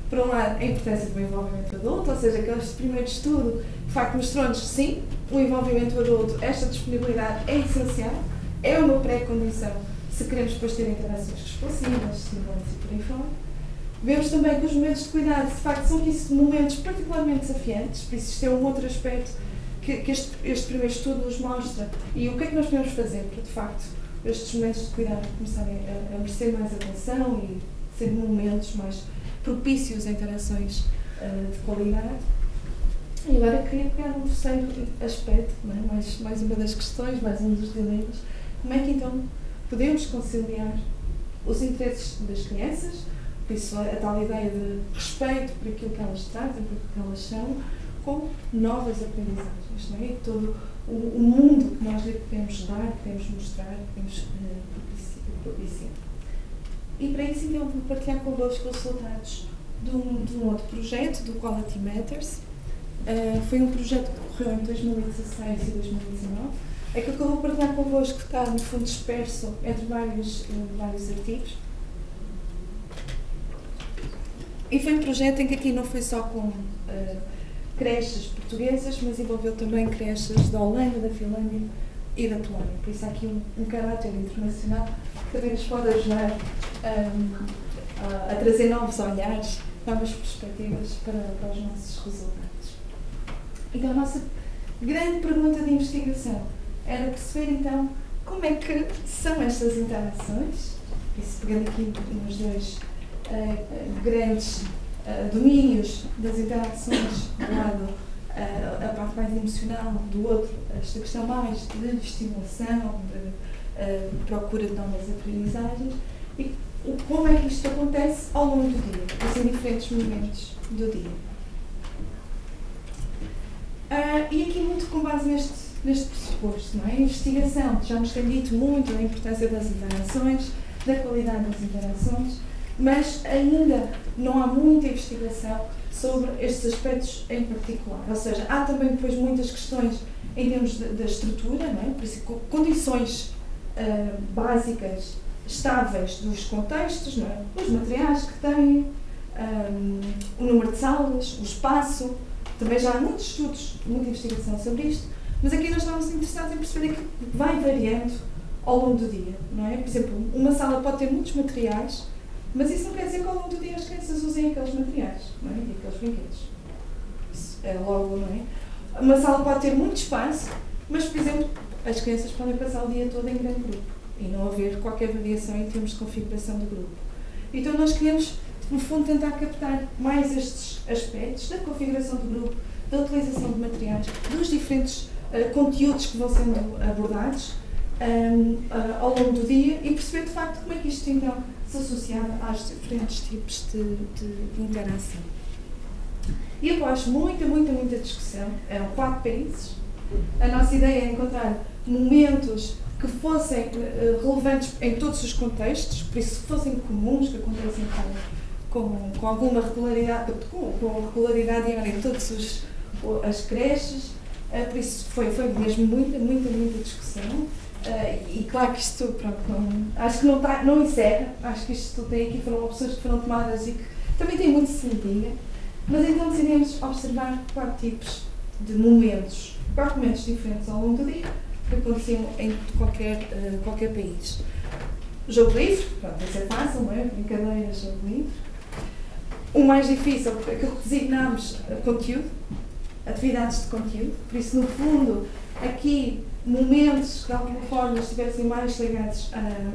por um lado, a importância do envolvimento adulto, ou seja, aquele primeiro estudo, de facto, mostrou-nos, sim, o envolvimento adulto, esta disponibilidade é essencial, é uma pré-condição se queremos depois ter interações responsiva, estimulantes e por aí fora. Vemos também que os momentos de cuidado, de facto, são momentos particularmente desafiantes, por isso isto é um outro aspecto que este primeiro estudo nos mostra. E o que é que nós podemos fazer para, de facto, estes momentos de cuidado começarem a merecer mais atenção e ser momentos mais propícios a interações de qualidade? E agora queria pegar um terceiro aspecto, não é? mais uma das questões, mais um dos dilemas. Como é que então podemos conciliar os interesses das crianças, por isso a tal ideia de respeito por aquilo que elas trazem, por aquilo que elas são, com novas aprendizagens, não é? Todo o mundo que nós lhe podemos dar, podemos mostrar, podemos propiciar. E para isso, então, vou partilhar convosco os resultados de um outro projeto, do Quality Matters. Foi um projeto que decorreu em 2016 e 2019. Aquilo que eu vou partilhar convosco está, no fundo, disperso entre vários artigos. E foi um projeto em que aqui não foi só com creches portuguesas, mas envolveu também creches da Holanda, da Finlândia e da Polónia. Por isso há aqui um caráter internacional que também nos pode ajudar a trazer novos olhares, novas perspectivas para os nossos resultados. Então a nossa grande pergunta de investigação era perceber então como é que são estas interações, isso pegando aqui nos dois grandes domínios das interações, de um lado a parte mais emocional, do outro esta questão mais de estimulação, de procura de novas aprendizagens, e como é que isto acontece ao longo do dia, em diferentes momentos do dia. E aqui muito com base neste pressuposto, não é? A investigação já nos tem dito muito da importância das interações, da qualidade das interações, mas ainda não há muita investigação sobre estes aspectos em particular. Ou seja, há também depois muitas questões em termos da estrutura, não é? Por isso, condições básicas, estáveis dos contextos, não é? Os materiais que têm, o número de salas, o espaço. Também já há muitos estudos, muita investigação sobre isto, mas aqui nós estamos interessados em perceber que vai variando ao longo do dia, não é? Por exemplo, uma sala pode ter muitos materiais, mas isso não quer dizer que ao longo do dia as crianças usem aqueles materiais, não é? E aqueles brinquedos. Isso é logo, não é? Uma sala pode ter muito espaço, mas, por exemplo, as crianças podem passar o dia todo em grande grupo e não haver qualquer variação em termos de configuração do grupo. Então nós queremos, no fundo, tentar captar mais estes aspectos da configuração do grupo, da utilização de materiais, dos diferentes conteúdos que vão sendo abordados ao longo do dia e perceber, de facto, como é que isto, então, se associava aos diferentes tipos de interação. E após muita discussão, eram 4 países, a nossa ideia é encontrar momentos que fossem relevantes em todos os contextos, por isso que fossem comuns, que acontecem com alguma regularidade, com regularidade diária em todas as creches, por isso foi mesmo muita discussão. E claro que isto, pronto, acho que não encerra, acho que isto tem aqui, foram opções que foram tomadas e que também têm muito sentido, mas então decidimos observar 4 tipos de momentos, 4 momentos diferentes ao longo do dia, que aconteciam em qualquer país. Jogo livre, pronto, isso é fácil, não é? Brincadeira, jogo livre. O mais difícil, aquilo que designámos conteúdo, atividades de conteúdo, por isso, no fundo, aqui, momentos que de alguma forma estivessem mais ligados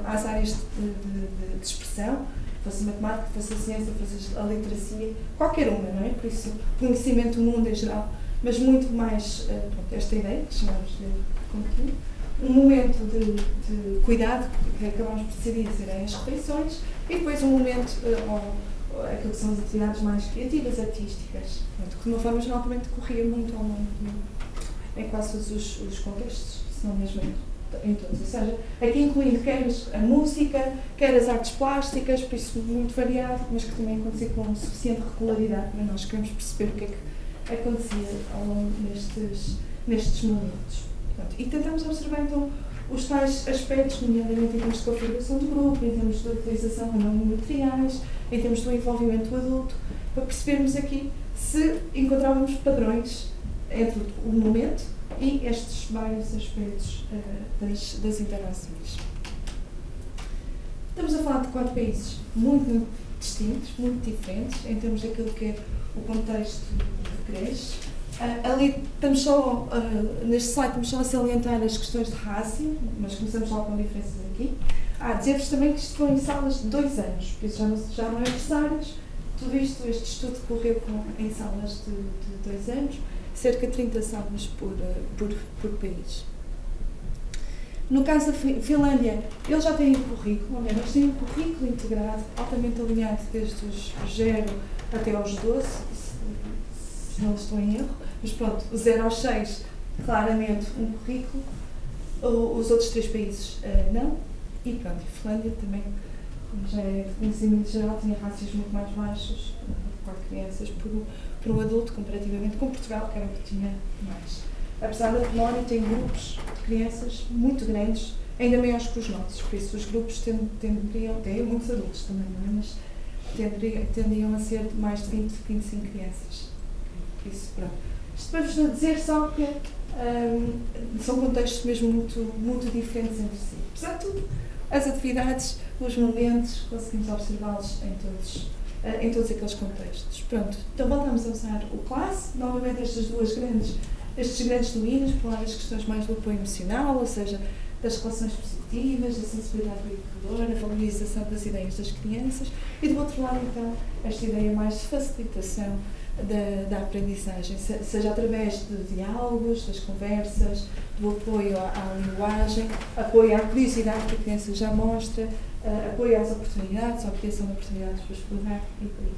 às áreas de expressão, fosse matemática, fosse a ciência, fosse a literacia, qualquer uma, não é? Por isso, conhecimento do mundo em geral, mas muito mais, esta ideia, que chamamos de conteúdo. Um momento de cuidado, que acabamos por decidir serem as refeições, e depois um momento, aquilo que são as atividades mais criativas, artísticas, que de uma forma geral também decorria muito ao longo em quase todos os contextos, se não mesmo em todos. Ou seja, aqui incluindo quer a música, quer as artes plásticas, por isso muito variado, mas que também acontecia com suficiente regularidade para nós queremos perceber o que é que acontecia ao longo nestes momentos. Portanto, e tentamos observar então os tais aspectos, nomeadamente em termos de configuração de grupo, em termos de utilização ou não de materiais, em termos do envolvimento do adulto, para percebermos aqui se encontrávamos padrões entre o momento e estes vários aspectos das interações. Estamos a falar de 4 países muito distintos, muito diferentes, em termos daquilo que é o contexto de creche. Ali estamos só, neste slide, estamos só a salientar as questões de rácio, mas começamos logo com diferenças aqui. Dizer-vos também que isto foi em salas de 2 anos, por isso já não é necessários. Tudo isto, este estudo correu em salas de 2 anos, cerca de 30 salas por país. No caso da Finlândia, eles já têm um currículo, eles têm um currículo integrado, altamente alinhado desde os 0 até aos 12, se não estou em erro, mas pronto, o 0 aos 6, claramente um currículo, os outros 3 países não, e pronto, a Finlândia também, como já é conhecimento geral, tinha rácios muito mais baixos, 4 crianças por um adulto, comparativamente com Portugal, que era o que tinha mais. Apesar da Polónia, tem grupos de crianças muito grandes, ainda maiores que os nossos, por isso os grupos tenderiam, têm muitos adultos também, não é? Mas tendiam a ser de mais de 20, 25 crianças. Por isso, pronto. Isto para vos dizer só que são contextos mesmo muito diferentes entre si. Apesar de tudo, as atividades, os momentos, conseguimos observá-los em todos aqueles contextos. Pronto, então voltamos a usar o classe, novamente estes grandes domínios, por lá das questões mais do apoio emocional, ou seja, das relações positivas, da sensibilidade do educador, a valorização das ideias das crianças, e do outro lado, então, esta ideia mais de facilitação da aprendizagem, seja através de diálogos, das conversas, do apoio à linguagem, apoio à curiosidade que a criança já mostra, apoio às oportunidades, à criação de oportunidades para explorar e por aí.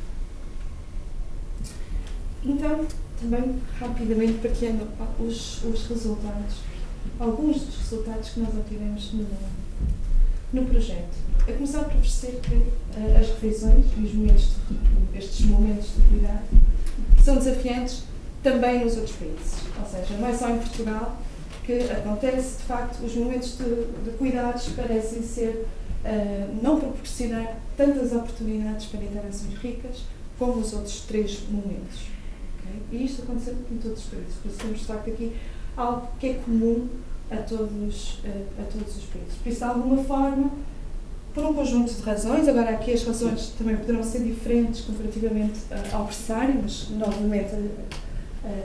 Então, também rapidamente partilhando os resultados, alguns dos resultados que nós obtivemos no projeto. A começar por perceber que as refeições e estes momentos de cuidado são desafiantes também nos outros países. Ou seja, não é só em Portugal que acontece, de facto, os momentos de cuidados parecem ser, não proporcionar tantas oportunidades para interações ricas como os outros 3 momentos. Okay? E isto acontece em todos os países. Por isso temos, de facto, aqui algo que é comum a todos os países. Por isso, de alguma forma, por um conjunto de razões, agora aqui as razões também poderão ser diferentes comparativamente ao berçário, mas novamente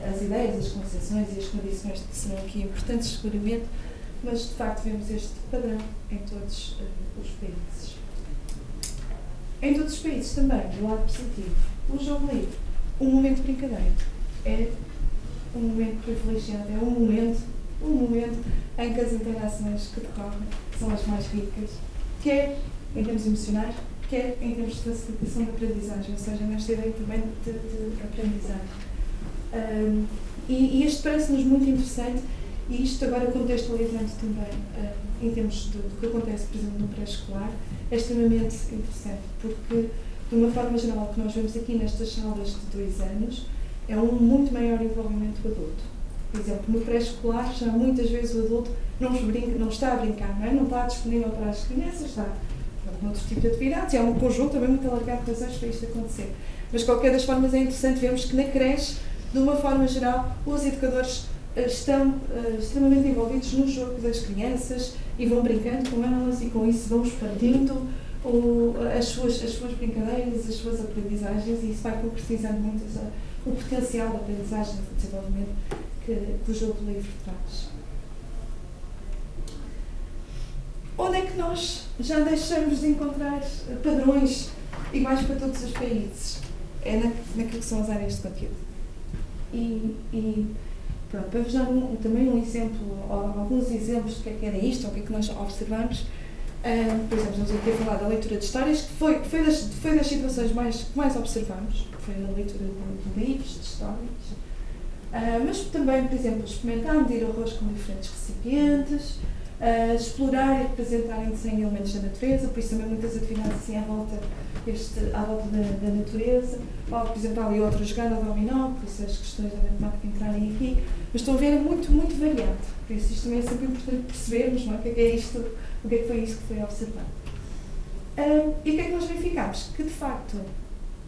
as ideias, as concepções e as condições serão aqui importantes seguramente, mas de facto vemos este padrão em todos os países. Em todos os países também, do lado positivo, o jogo livre, um momento de brincadeira, é um momento privilegiado, é um momento em que as interações que decorrem são as mais ricas, quer em termos emocionais, quer em termos de facilitação de aprendizagem, ou seja, nesta ideia também de aprendizagem. E isto parece-nos muito interessante, e isto agora contextualizando também em termos do que acontece, por exemplo, no pré-escolar, é extremamente interessante, porque, de uma forma geral, o que nós vemos aqui nestas salas de 2 anos é um muito maior envolvimento do adulto. Por exemplo, no pré-escolar, já muitas vezes o adulto não está a brincar, não está disponível para as crianças, está noutro tipo de atividades, e há um conjunto também muito alargado de razões para isto acontecer. Mas, de qualquer das formas, é interessante vermos que na creche, de uma forma geral, os educadores estão extremamente envolvidos no jogo das crianças e vão brincando com elas e com isso vão expandindo as suas brincadeiras, as suas aprendizagens, e isso vai concretizando muito o potencial da aprendizagem e do desenvolvimento que o jogo livre traz. Onde é que nós já deixamos de encontrar padrões iguais para todos os países? É naquilo que são as áreas de conteúdo. E pronto, para vos dar também um exemplo, ou alguns exemplos do que era isto, ou o que é que nós observamos. Por exemplo, estamos aqui a falar da leitura de histórias, que foi das situações que mais observamos, foi a leitura de livros, de histórias. Mas também, por exemplo, experimentar medir arroz com diferentes recipientes, explorar e representar em desenho elementos da natureza, por isso também muitas atividades assim à volta da natureza, ou por exemplo ali outro jogando ao dominó, por isso as questões da matemática entrarem aqui, mas estão a ver, é muito, muito variado, por isso isto também é sempre importante percebermos, não é? O que é isto, o que é que foi isto que foi observado. E o que é que nós verificámos? Que de facto,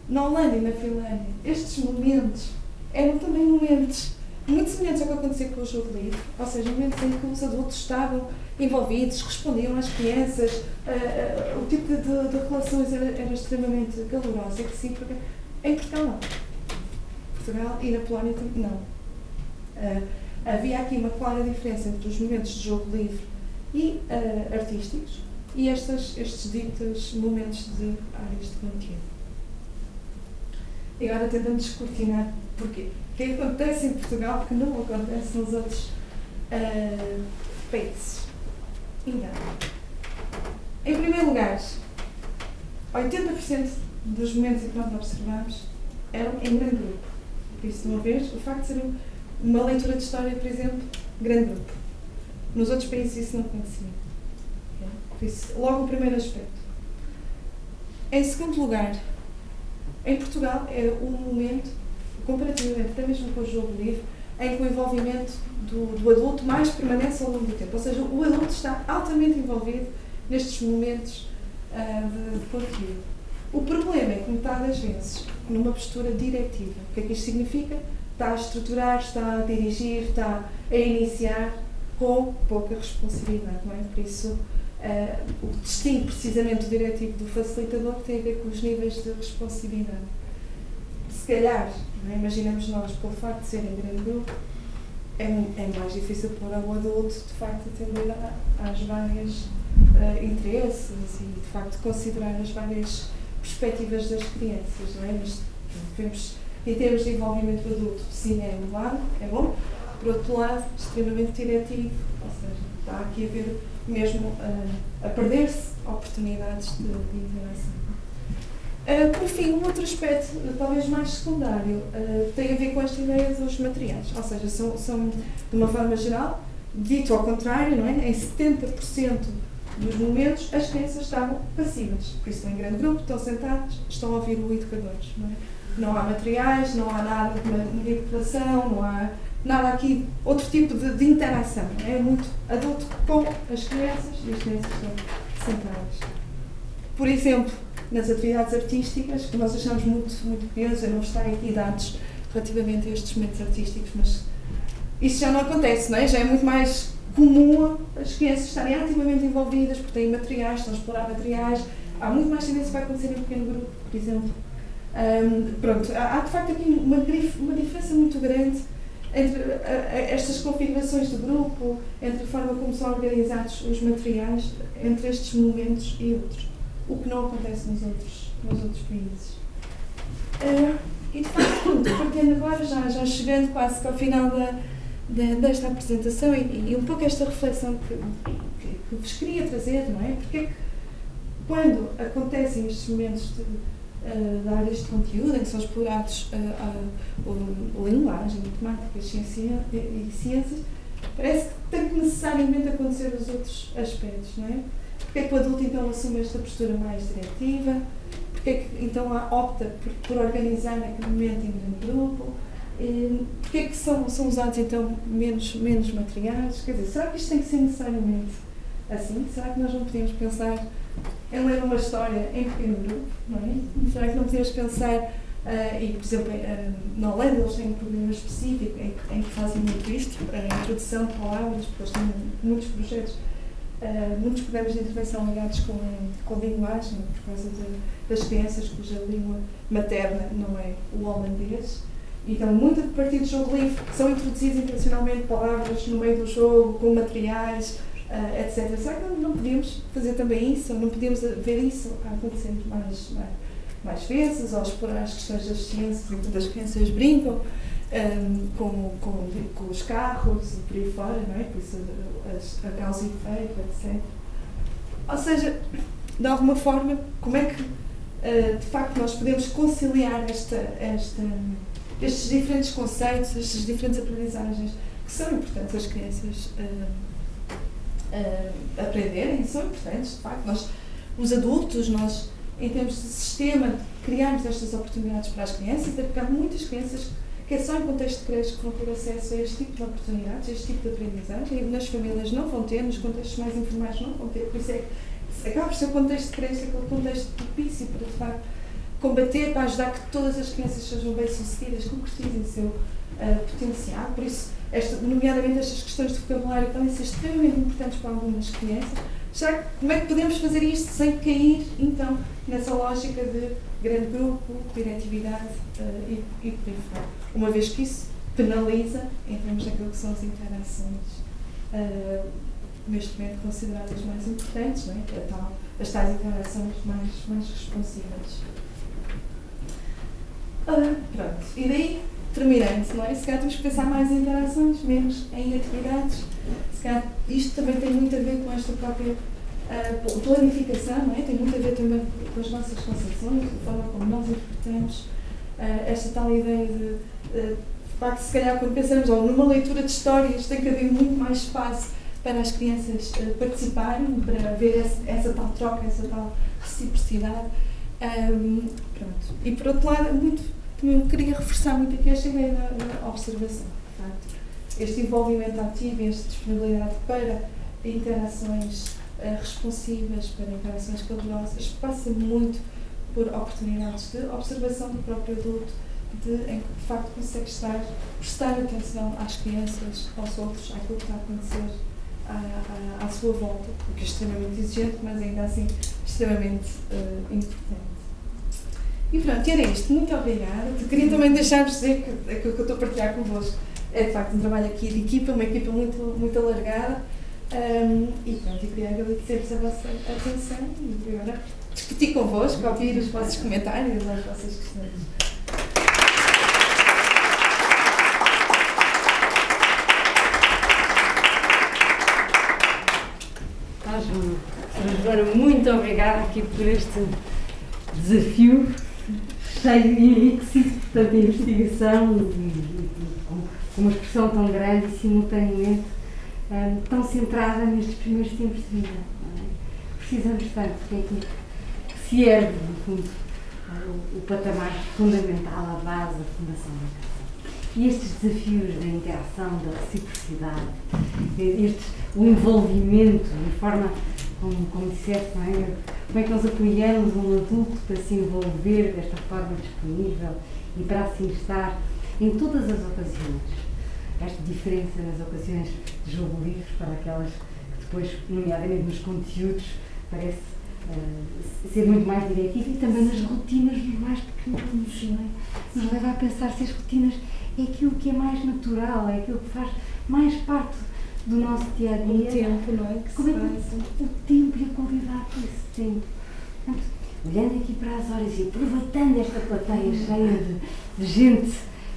na Holanda e na Finlândia, estes momentos eram também momentos muito semelhantes ao que acontecia com o jogo livre, ou seja, momentos em que os adultos estavam envolvidos, respondiam às crianças, o tipo de relações era extremamente calorosa e recíproca. Em Portugal não. Portugal e na Polónia também não. Havia aqui uma clara diferença entre os momentos de jogo livre e artísticos e estes ditos momentos de áreas de conteúdo. E agora tentando descortinar porquê. O que acontece em Portugal que não acontece nos outros países? Então, em primeiro lugar, 80% dos momentos em que nós observamos eram em grande grupo. Por isso, de uma vez, o facto de ser uma leitura de história, por exemplo, grande grupo. Nos outros países isso não acontecia. Por isso, logo o primeiro aspecto. Em segundo lugar, em Portugal é um momento, comparativamente até mesmo com o jogo livre, em que o envolvimento do adulto mais permanece ao longo do tempo. Ou seja, o adulto está altamente envolvido nestes momentos de conteúdo. O problema é que metade das vezes, numa postura diretiva, o que é que isto significa? Está a estruturar, está a dirigir, está a iniciar com pouca responsabilidade, não é? Por isso, o que distingue precisamente o diretivo do facilitador tem a ver com os níveis de responsabilidade. Se calhar, não é? Imaginemos nós, pelo facto de ser em grande grupo, é mais difícil pôr ao adulto, de facto, atender às várias interesses e, de facto, considerar as várias perspectivas das crianças, não é? Mas vemos, em termos de envolvimento do adulto, sim, é elevado, é bom. Por outro lado, extremamente diretivo, ou seja, está aqui a ver mesmo a perder-se oportunidades de interação. Por fim, um outro aspecto, talvez mais secundário, tem a ver com esta ideia dos materiais, ou seja, são de uma forma geral, dito ao contrário, não é? Em 70% dos momentos as crianças estavam passivas, por isso estão em grande grupo, estão sentados, estão a ouvir o educador, não é? Não há materiais, não há nada de manipulação, não há nada aqui, outro tipo de interação, não é? É muito adulto com as crianças e as crianças estão sentadas. Por exemplo, nas atividades artísticas, que nós achamos muito curioso, eu não vos tenho aqui dados relativamente a estes momentos artísticos, mas isso já não acontece, não é? Já é muito mais comum as crianças estarem ativamente envolvidas, porque têm materiais, estão a explorar materiais, há muito mais tendência para acontecer em pequeno grupo, por exemplo. Pronto, há de facto aqui uma diferença muito grande entre estas configurações de grupo, entre a forma como são organizados os materiais, entre estes momentos e outros, o que não acontece nos outros países. E de facto, partindo agora, já chegando quase que ao final desta apresentação e um pouco esta reflexão que vos queria trazer, não é? Porque é que quando acontecem estes momentos de áreas de conteúdo em que são explorados a linguagem, matemática e ciências, parece que tem que necessariamente acontecer os outros aspectos, não é? Porque é que o adulto então assume esta postura mais diretiva? Porque é que então opta por organizar naquele momento em grande grupo? Porque é que são usados então menos materiais? Quer dizer, será que isto tem que ser necessariamente assim? Será que nós não podemos pensar em ler uma história em pequeno grupo, não é? Será que não podemos pensar, e por exemplo, na Holanda eles têm um programa específico em que fazem muito isto, a introdução de palavras, porque eles têm muitos projetos, muitos programas de intervenção ligados com linguagem, por causa das crianças cuja língua materna não é o holandês. Então, muito a partir do jogo livre, são introduzidas intencionalmente palavras no meio do jogo, com materiais, etc. Será que não podíamos fazer também isso? Ou não podíamos ver isso acontecendo mais vezes? Ou explorar as questões das ciências, enquanto as crianças brincam com os carros e por aí fora, não é? Por isso a causa e efeito, etc. Ou seja, de alguma forma, como é que de facto nós podemos conciliar estes diferentes conceitos, estas diferentes aprendizagens que são importantes às crianças aprenderem, são importantes, de facto. Os adultos, nós, em termos de sistema, criamos estas oportunidades para as crianças, até porque há muitas crianças que é só em contexto de creche que vão ter acesso a este tipo de oportunidades, a este tipo de aprendizagem, e nas famílias não vão ter, nos contextos mais informais não vão ter, por isso é que acaba por ser o contexto de creche, aquele contexto propício para, de facto, combater, para ajudar que todas as crianças sejam bem-sucedidas, concretizem o seu potencial. Por isso, nomeadamente estas questões de vocabulário podem ser extremamente importantes para algumas crianças. Já como é que podemos fazer isto sem cair, então, nessa lógica de grande grupo, diretividade e por aí fora? Uma vez que isso penaliza, em termos daquilo que são as interações, neste momento consideradas mais importantes, não é? As tais interações mais responsivas. Pronto, e daí, terminando, não é? Se calhar temos que pensar mais em interações, menos em atividades. Se calhar isto também tem muito a ver com esta própria planificação, não é? Tem muito a ver também com as nossas concepções, a forma como nós interpretamos esta tal ideia de facto, se calhar quando pensamos numa leitura de histórias tem que haver muito mais espaço para as crianças participarem, para ver essa tal troca, essa tal reciprocidade. Pronto. E por outro lado, também queria reforçar muito aqui esta ideia da observação. Portanto, este envolvimento ativo, esta disponibilidade para interações responsivas, para interações calorosas, passa muito por oportunidades de observação do próprio adulto, em que de facto consegue prestar atenção às crianças, aos outros, àquilo que está a acontecer à sua volta, o que é extremamente exigente, mas ainda assim extremamente importante. E pronto, era isto. Muito obrigada. Queria também deixar-vos dizer que aquilo que eu estou a partilhar convosco é de facto um trabalho aqui de equipa, uma equipa muito, muito alargada. E pronto, eu queria agradecer-vos a vossa atenção e agora discutir convosco, ouvir os vossos comentários, as vossas questões. Joana, muito obrigada aqui por este desafio cheio e enriquecido, portanto, a investigação com uma expressão tão grande e simultaneamente tão centrada nestes primeiros tempos de vida. Não é? Precisamos tanto que é aqui que se ergue, no fundo, o patamar fundamental, a base, a fundação da casa. E estes desafios da interação, da reciprocidade, o envolvimento, a forma como disseste, não é? Como é que nós apoiamos um adulto para se envolver desta forma disponível e para assim estar em todas as ocasiões. Esta diferença nas ocasiões de jogo livre para aquelas que depois, nomeadamente nos conteúdos, parece ser muito mais diretivo e também nas rotinas dos mais pequeninos, não é? Nos leva a pensar se as rotinas é aquilo que é mais natural, é aquilo que faz mais parte do nosso dia-a-dia. O tempo, não é? Como é que o tempo e a qualidade desse tempo. Portanto, olhando aqui para as horas e aproveitando esta plateia cheia de gente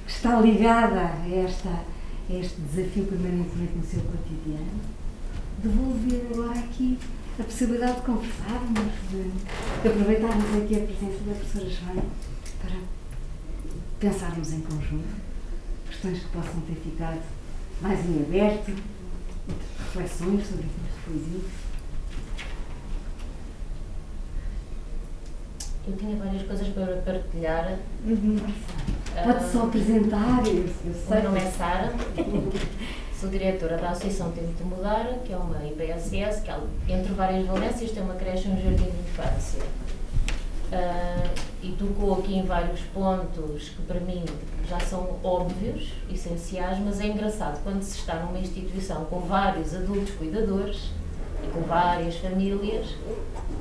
que está ligada a este desafio permanentemente no seu cotidiano, devolver agora aqui a possibilidade de conversarmos, de aproveitarmos aqui a presença da professora Joana para pensarmos em conjunto questões que possam ter ficado mais em aberto, reflexões sobre aquilo que foi dito. Eu tinha várias coisas para partilhar. Pode só apresentar. O meu nome é Sara, sou diretora da Associação Tempo de Mudar, que é uma IPSS, que entre várias valências tem uma creche e um jardim de infância. E tocou aqui em vários pontos que para mim já são óbvios, essenciais, mas é engraçado quando se está numa instituição com vários adultos cuidadores e com várias famílias,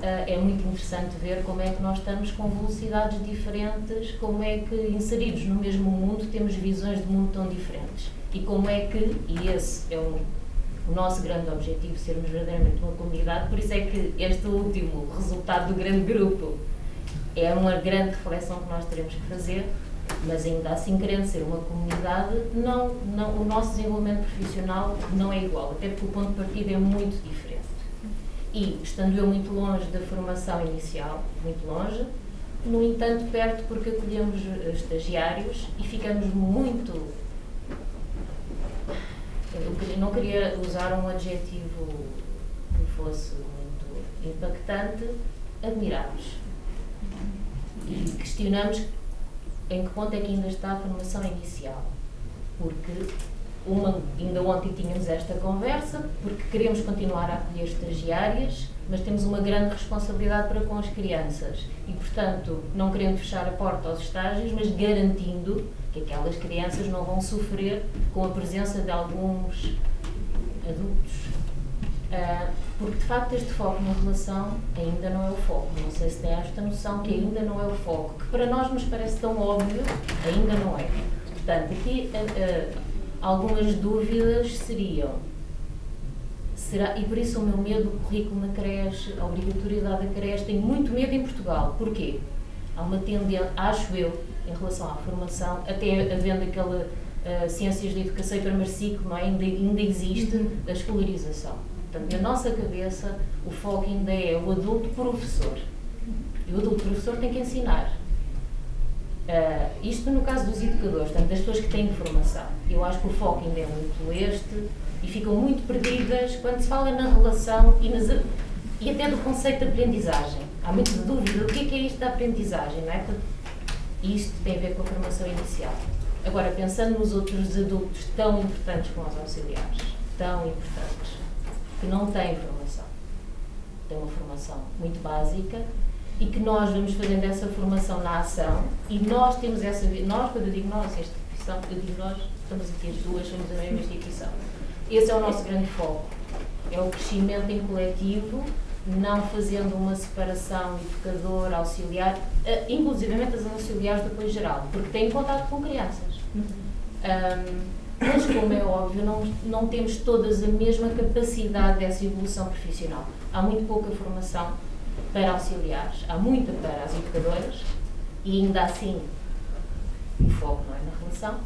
é muito interessante ver como é que nós estamos com velocidades diferentes, como é que inseridos no mesmo mundo temos visões de mundo tão diferentes e como é que, e esse é o nosso grande objetivo, sermos verdadeiramente uma comunidade, por isso é que este último resultado do grande grupo é uma grande reflexão que nós teremos que fazer, mas ainda assim, querendo ser uma comunidade, o nosso desenvolvimento profissional não é igual, até porque o ponto de partida é muito diferente. E, estando eu muito longe da formação inicial, muito longe, no entanto, perto porque acolhemos estagiários e ficamos muito... Eu não queria usar um adjetivo fosse muito impactante, admiramos. E questionamos em que ponto é que ainda está a formação inicial. Porque ainda ontem tínhamos esta conversa, porque queremos continuar a acolher estagiárias, mas temos uma grande responsabilidade para com as crianças. E, portanto, não querendo fechar a porta aos estágios, mas garantindo que aquelas crianças não vão sofrer com a presença de alguns adultos. Porque, de facto, este foco na relação ainda não é o foco. Não sei se tem esta noção que ainda não é o foco, que para nós nos parece tão óbvio, ainda não é. Portanto, aqui algumas dúvidas seriam, e por isso o meu medo do currículo na creche, a obrigatoriedade da creche, tenho muito medo em Portugal. Porquê? Há uma tendência, acho eu, em relação à formação, até havendo aquela ciências da educação e primeiro ciclo, não é? ainda existe a escolarização. Portanto, na nossa cabeça, o foco ainda é o adulto professor. E o adulto professor tem que ensinar. Isto no caso dos educadores, portanto, das pessoas que têm formação. Eu acho que o foco ainda é muito este e ficam muito perdidas quando se fala na relação e até do conceito de aprendizagem. Há muita dúvida do que é isto da aprendizagem, não é? Isto tem a ver com a formação inicial. Agora, pensando nos outros adultos tão importantes como os auxiliares, tão importantes, que não têm formação, têm uma formação muito básica, e que nós vamos fazendo essa formação na ação, e nós temos essa... Nós, quando eu digo nós, esta instituição, eu digo nós, estamos aqui as duas, somos a mesma instituição. Esse é o nosso grande foco. É o crescimento em coletivo, não fazendo uma separação educador, auxiliar, inclusivamente as auxiliares do apoio geral, porque têm contato com crianças. Mas, como é óbvio, não temos todas a mesma capacidade dessa evolução profissional. Há muito pouca formação para auxiliares, há muita para as educadoras, e ainda assim o foco não é na relação,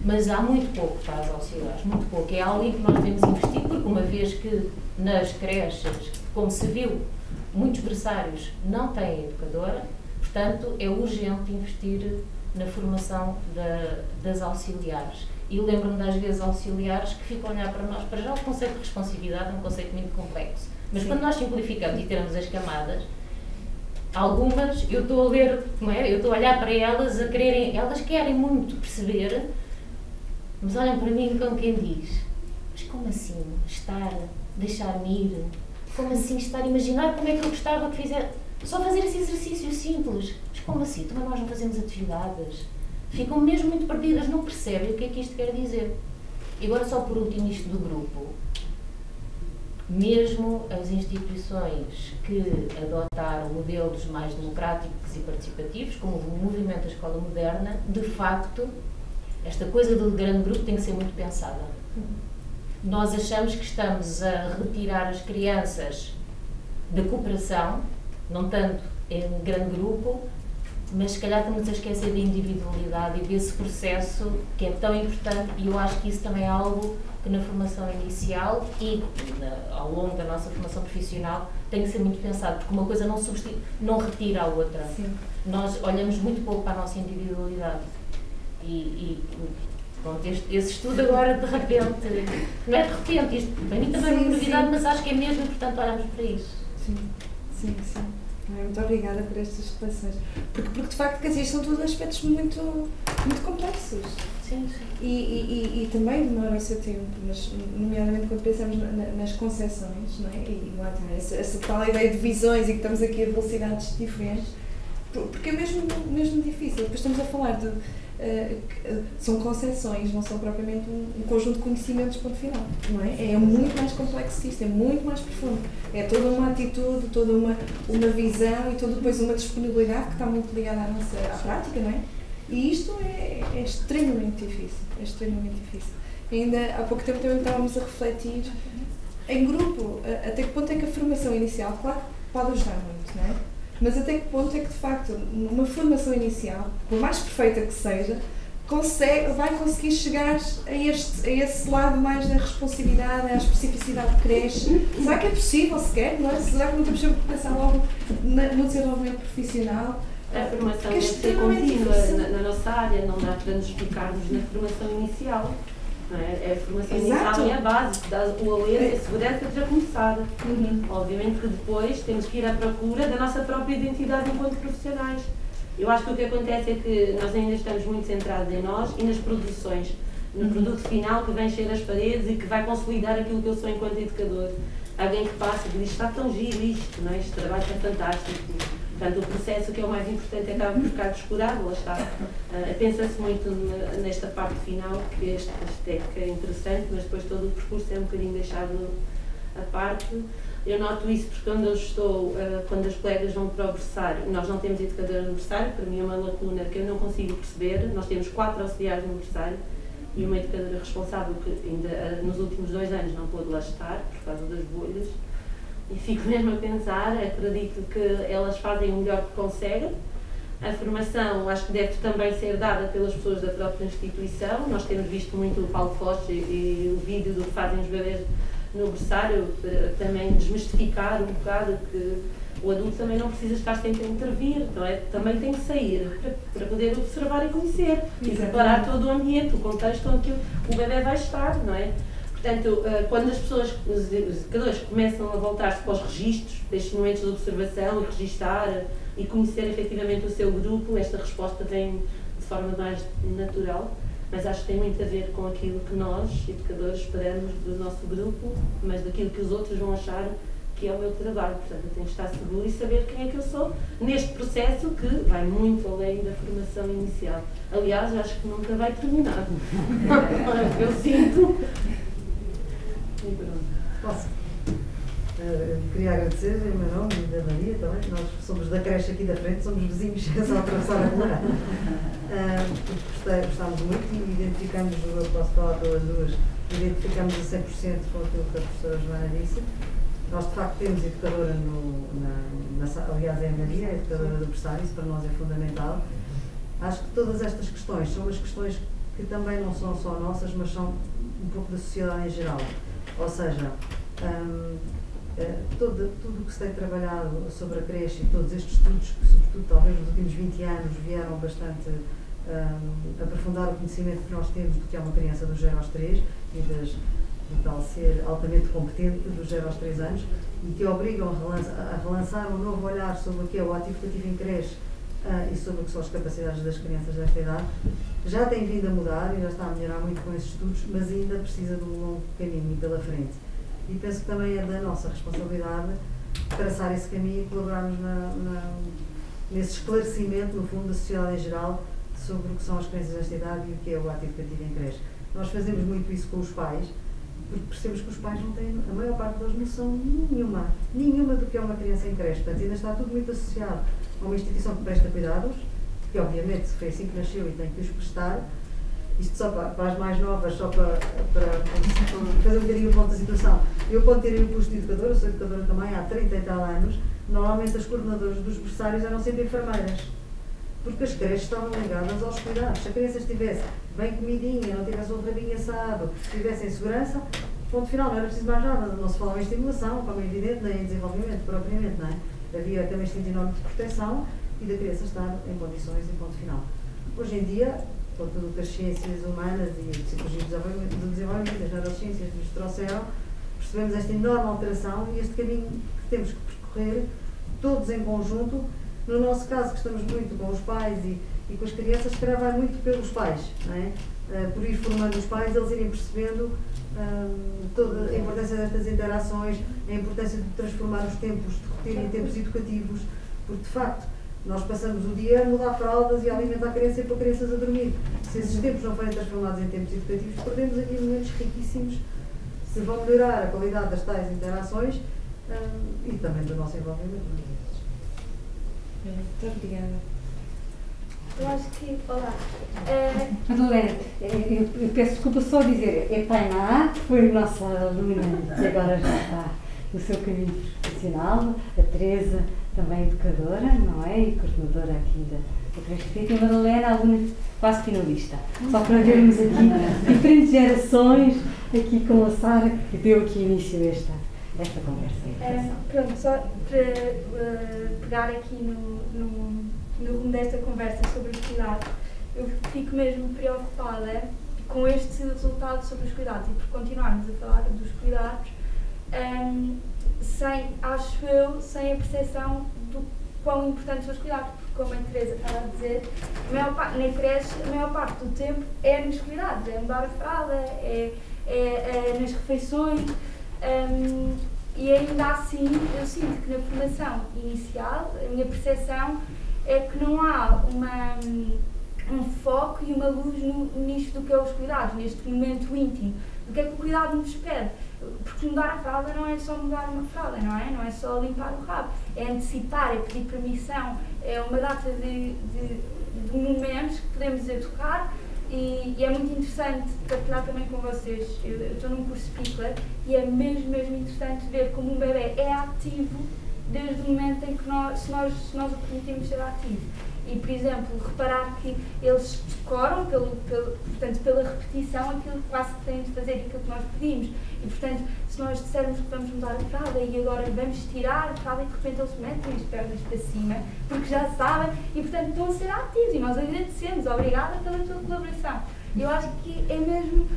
mas há muito pouco para as auxiliares, muito pouco. É algo em que nós devemos investir, porque uma vez que nas creches, como se viu, muitos berçários não têm educadora, portanto é urgente investir na formação das auxiliares. E lembro-me das vezes auxiliares que ficam a olhar para nós, para já o conceito de responsabilidade é um conceito muito complexo, mas quando nós simplificamos e tiramos as camadas, algumas, eu estou a ler, não é? Eu estou a olhar para elas, elas querem muito perceber, mas olham para mim como quem diz, mas como assim deixar-me ir? Como assim estar a imaginar como é que eu gostava que fizesse? Só fazer esse exercício simples. Mas como assim? Também nós não fazemos atividades? Ficam mesmo muito perdidas, não percebem o que é que isto quer dizer. E agora só por último isto do grupo. Mesmo as instituições que adotaram modelos mais democráticos e participativos, como o movimento da escola moderna, de facto, esta coisa do grande grupo tem que ser muito pensada. Nós achamos que estamos a retirar as crianças da cooperação, não tanto em grande grupo, mas se calhar estamos a esquecer da individualidade e desse processo que é tão importante, e eu acho que isso também é algo que na formação inicial e ao longo da nossa formação profissional tem que ser muito pensado, porque uma coisa não retira a outra. Sim. Nós olhamos muito pouco para a nossa individualidade. Pronto, esse estudo agora de repente, não é de repente, isto para mim também é uma novidade, mas acho que é mesmo importante olharmos para isso. Sim. Muito obrigada por estas explicações. Porque de facto, quer dizer, são todos aspectos muito, muito complexos. Sim. E também demoram o seu tempo, mas nomeadamente quando pensamos nas concepções, não é? E lá está essa tal ideia de visões e que estamos aqui a velocidades diferentes, porque é mesmo difícil. Depois estamos a falar de... são concepções, não são propriamente um conjunto de conhecimentos ponto final, não é? É muito mais complexo que isto, é muito mais profundo. É toda uma atitude, toda uma visão e toda depois uma disponibilidade que está muito ligada à prática, não é? E isto é extremamente difícil. E ainda há pouco tempo também estávamos a refletir em grupo, até que ponto é que a formação inicial, claro, pode ajudar muito, não é? Mas até que ponto é que, de facto, numa formação inicial, por mais perfeita que seja, vai conseguir chegar a esse lado mais da responsabilidade, à especificidade de creche? Será que é possível sequer? Não é? Será que não temos sempre que pensar logo no desenvolvimento profissional? A formação deve ser contínua na nossa área, não dá para nos focarmos na formação inicial. não é? A formação inicial é a base, que dá o alerta e a segurança de já começar. Obviamente que depois temos que ir à procura da nossa própria identidade enquanto profissionais. Eu acho que o que acontece é que nós ainda estamos muito centrados em nós e nas produções, no produto final que vem encher as paredes e que vai consolidar aquilo que eu sou enquanto educador. Alguém que passa e diz, está tão giro isto, não é? Este trabalho é fantástico. Portanto, o processo que é o mais importante acaba por ficar descurado, lá está. Pensa-se muito nesta parte final, que este é interessante, mas depois todo o percurso é um bocadinho deixado à parte. Eu noto isso porque quando eu estou, quando as colegas vão para o berçário, nós não temos educadora no berçário, para mim é uma lacuna que eu não consigo perceber. Nós temos 4 auxiliares no berçário e uma educadora responsável que ainda nos últimos 2 anos não pôde lá estar, por causa das bolhas. E fico mesmo a pensar, acredito que elas fazem o melhor que conseguem. A formação acho que deve também ser dada pelas pessoas da própria instituição. Nós temos visto muito o Paulo Foz e o vídeo do que fazem os bebês no berçário, também desmistificar um bocado que o adulto também não precisa estar sempre a intervir, não é? Também tem que sair para poder observar e conhecer e preparar todo o ambiente, o contexto onde o bebê vai estar, não é? Portanto, quando as pessoas, os educadores começam a voltar-se para os registros, estes momentos de observação e registar e conhecer efetivamente o seu grupo, esta resposta vem de forma mais natural, mas acho que tem muito a ver com aquilo que nós, educadores, esperamos do nosso grupo, mas daquilo que os outros vão achar que é o meu trabalho. Portanto, eu tenho que estar seguro e saber quem é que eu sou neste processo que vai muito além da formação inicial. Aliás, acho que nunca vai terminar. Eu sinto. Posso? Queria agradecer em meu nome e da Maria também, nós somos da creche aqui da frente, somos vizinhos, é só atravessar a rua. Gostámos muito e identificamos, eu posso falar pelas duas, identificamos a 100% com aquilo que a professora Joana disse. Nós de facto temos educadora aliás é a Maria, a educadora do berçário, isso para nós é fundamental. Acho que todas estas questões são as questões que também não são só nossas, mas são um pouco da sociedade em geral. Ou seja, tudo o que se tem trabalhado sobre a creche e todos estes estudos, que sobretudo talvez nos últimos 20 anos vieram bastante aprofundar o conhecimento que nós temos do que é uma criança dos 0 aos 3 e de tal ser altamente competente dos 0 aos 3 anos e que obrigam a relançar um novo olhar sobre o que é o ativo cativo em creche e sobre o que são as capacidades das crianças desta idade. Já tem vindo a mudar e já está a melhorar muito com esses estudos, mas ainda precisa de um longo caminho pela frente. E penso que também é da nossa responsabilidade traçar esse caminho e colaborarmos nesse esclarecimento, no fundo, da sociedade em geral sobre o que são as crianças desta idade e o que é o ativo cativo em creche. Nós fazemos muito isso com os pais, porque percebemos que os pais não têm, a maior parte deles, noção nenhuma do que é uma criança em creche. Portanto, ainda está tudo muito associado a uma instituição que presta cuidados, que obviamente foi assim que nasceu e tem que os prestar. Isto só para as mais novas, só para fazer um bocadinho o ponto da situação. Eu, quando tirei o posto de educadora, eu sou educadora também há 30 e tal anos, normalmente as coordenadoras dos berçários eram sempre enfermeiras, porque as creches estavam ligadas aos cuidados. Se a criança estivesse bem comidinha, não tivesse um rabinho assado, estivesse em segurança, ponto final, não era preciso mais nada. Não se falava em estimulação, como é evidente, nem em desenvolvimento propriamente, não é? Havia também este norma de proteção e da criança estar em condições e ponto final. Hoje em dia, com tudo o que as ciências humanas e a psicologia do desenvolvimento, as neurociências nos trouxeram, percebemos esta enorme alteração e este caminho que temos que percorrer, todos em conjunto. No nosso caso, que estamos muito com os pais e com as crianças, se calhar vai muito pelos pais, não é? Por ir formando os pais, eles irem percebendo toda a importância destas interações, a importância de transformar os tempos de rotina em tempos educativos, porque de facto nós passamos o dia a mudar fraldas e a alimentar a criança e pôr crianças a dormir. Se esses tempos não forem transformados em tempos educativos, perdemos aqui momentos riquíssimos que vão melhorar a qualidade das tais interações e também do nosso envolvimento. Muito obrigada. Eu acho que, olá. Madalena, eu peço desculpa só dizer, é Tainá, que foi nossa aluna e agora já está no seu caminho profissional, a Teresa, também educadora, não é? E coordenadora aqui da Creche Fit, e a Madalena, aluna quase finalista. Só para vermos aqui diferentes gerações, aqui com a Sara, que deu aqui início a esta conversa. Pronto, só para pegar aqui no rumo desta conversa sobre os cuidados, eu fico mesmo preocupada com este resultado sobre os cuidados e por continuarmos a falar dos cuidados, acho eu, sem a percepção do quão importantes são os cuidados, porque como a Teresa estava a dizer, na creche a maior parte do tempo é nos cuidados, é mudar a fralda, é nas refeições, e ainda assim eu sinto que na formação inicial a minha percepção é que não há um foco e uma luz nisto do que é os cuidados, neste momento íntimo, do que é que o cuidado nos pede. Porque mudar a fralda não é só mudar uma fralda, não é? Não é só limpar o rabo, é antecipar, é pedir permissão, é uma data de momentos que podemos educar e é muito interessante partilhar também com vocês. Eu estou num curso Pickler e é mesmo interessante ver como um bebê é ativo desde o momento em que se nós o permitimos ser ativo. E, por exemplo, reparar que eles decoram, portanto, pela repetição, aquilo que quase que têm de fazer e aquilo que nós pedimos. E, portanto, se nós dissermos que vamos mudar a fralda e agora vamos tirar a fralda e de repente eles metem as pernas para cima, porque já sabem, e, portanto, estão a ser ativos. E nós agradecemos, obrigada pela tua colaboração. Eu acho que é mesmo,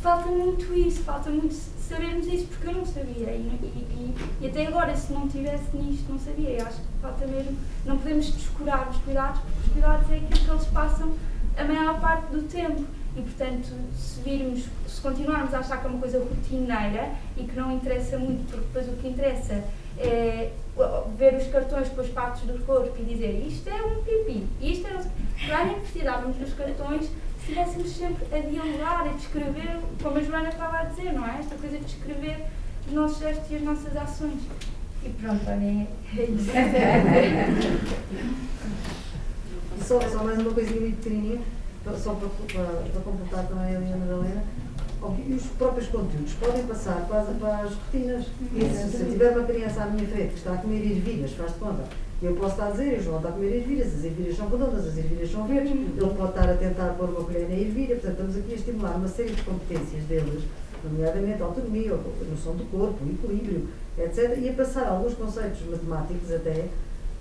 falta muito isso, falta muito sabermos isso, porque eu não sabia. E até agora, se não tivesse nisto, não sabia. Eu acho que falta mesmo, não podemos descurar os cuidados, porque os cuidados é aquilo que eles passam a maior parte do tempo. E, portanto, se continuarmos a achar que é uma coisa rotineira e que não interessa muito, porque depois o que interessa é ver os cartões com as partes do corpo e dizer isto é um pipi, isto é não nem precisávamos dos cartões se estivéssemos sempre a dialogar, a descrever, como a Joana estava a dizer, não é? Esta coisa de descrever os nossos gestos e as nossas ações. E pronto, olha, é isso. Só mais uma coisinha muito pequenininha, só para completar também a Madalena. Os próprios conteúdos podem passar quase para as rotinas. Se eu tiver uma criança à minha frente que está a comer ervilhas, faz de conta, eu posso estar a dizer, o João está a comer ervilhas, as ervilhas são redondas, as ervilhas são verdes, ele pode estar a tentar pôr uma colher na ervilha, portanto estamos aqui a estimular uma série de competências deles, nomeadamente autonomia, noção do corpo, equilíbrio, etc. E a passar alguns conceitos matemáticos até,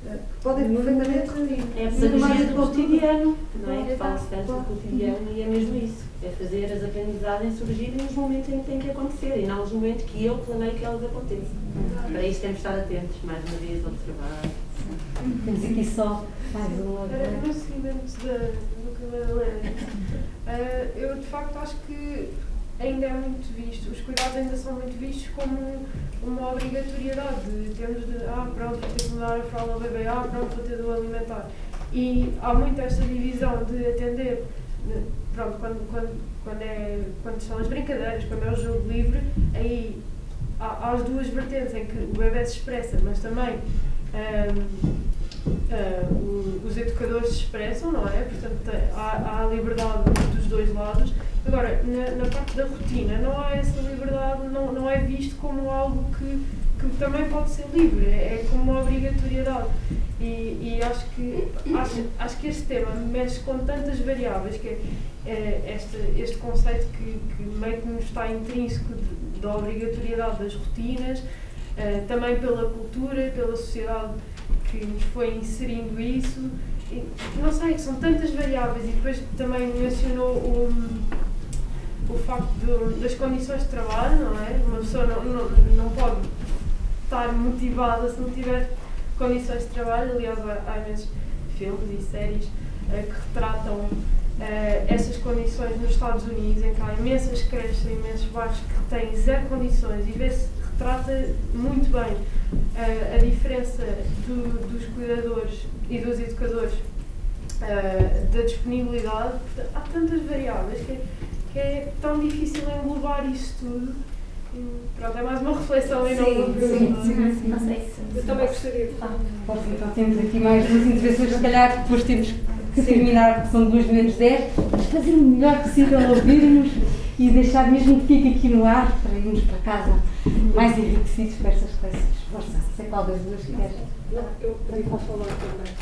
que podem perfeitamente repetir. É a pedagogia do cotidiano, não é? Fala-se tanto do cotidiano e é mesmo isso. É fazer as aprendizagens surgirem nos momentos em que têm que acontecer e não nos momentos que eu planeio que elas aconteçam. Para isso temos de estar atentos, mais uma vez, observar. Temos aqui só mais uma. No seguimento do que a Madalena disse, eu de facto acho que ainda é muito visto, os cuidados ainda são muito vistos como uma obrigatoriedade. Temos de, pronto, vou ter que mudar a fralda ao bebê, pronto, vou ter de o alimentar. E há muito esta divisão de atender, pronto, quando são as brincadeiras, quando é o jogo livre, aí há as duas vertentes em que o bebê se expressa, mas também os educadores se expressam, não é? Portanto, há a liberdade dos dois lados. Agora, na parte da rotina, não há essa liberdade, não é visto como algo que também pode ser livre, é como uma obrigatoriedade. E acho que este tema mexe com tantas variáveis, que é este conceito que meio que nos está intrínseco da obrigatoriedade das rotinas, também pela cultura, pela sociedade que nos foi inserindo isso. E, não sei, são tantas variáveis. E depois também mencionou o facto das condições de trabalho, não é? Uma pessoa não pode estar motivada se não tiver condições de trabalho. Aliás, há imensos filmes e séries que retratam essas condições nos Estados Unidos, em que há imensas creches, imensos bairros que têm zero condições, e vê-se, retrata muito bem a diferença dos cuidadores e dos educadores, da disponibilidade. Portanto, há tantas variáveis que é tão difícil englobar isso tudo. Pronto, é mais uma reflexão e não uma pergunta. Sim. Não sei se... Eu também gostaria de Então temos aqui mais duas intervenções, se calhar depois temos que terminar, porque são 2 menos 10, mas fazer o melhor possível, ouvirmos e deixar mesmo que fique aqui no ar para irmos para casa mais enriquecidos com estas reflexões. Força, não sei qual das duas queres. Não, eu pedi para falar também.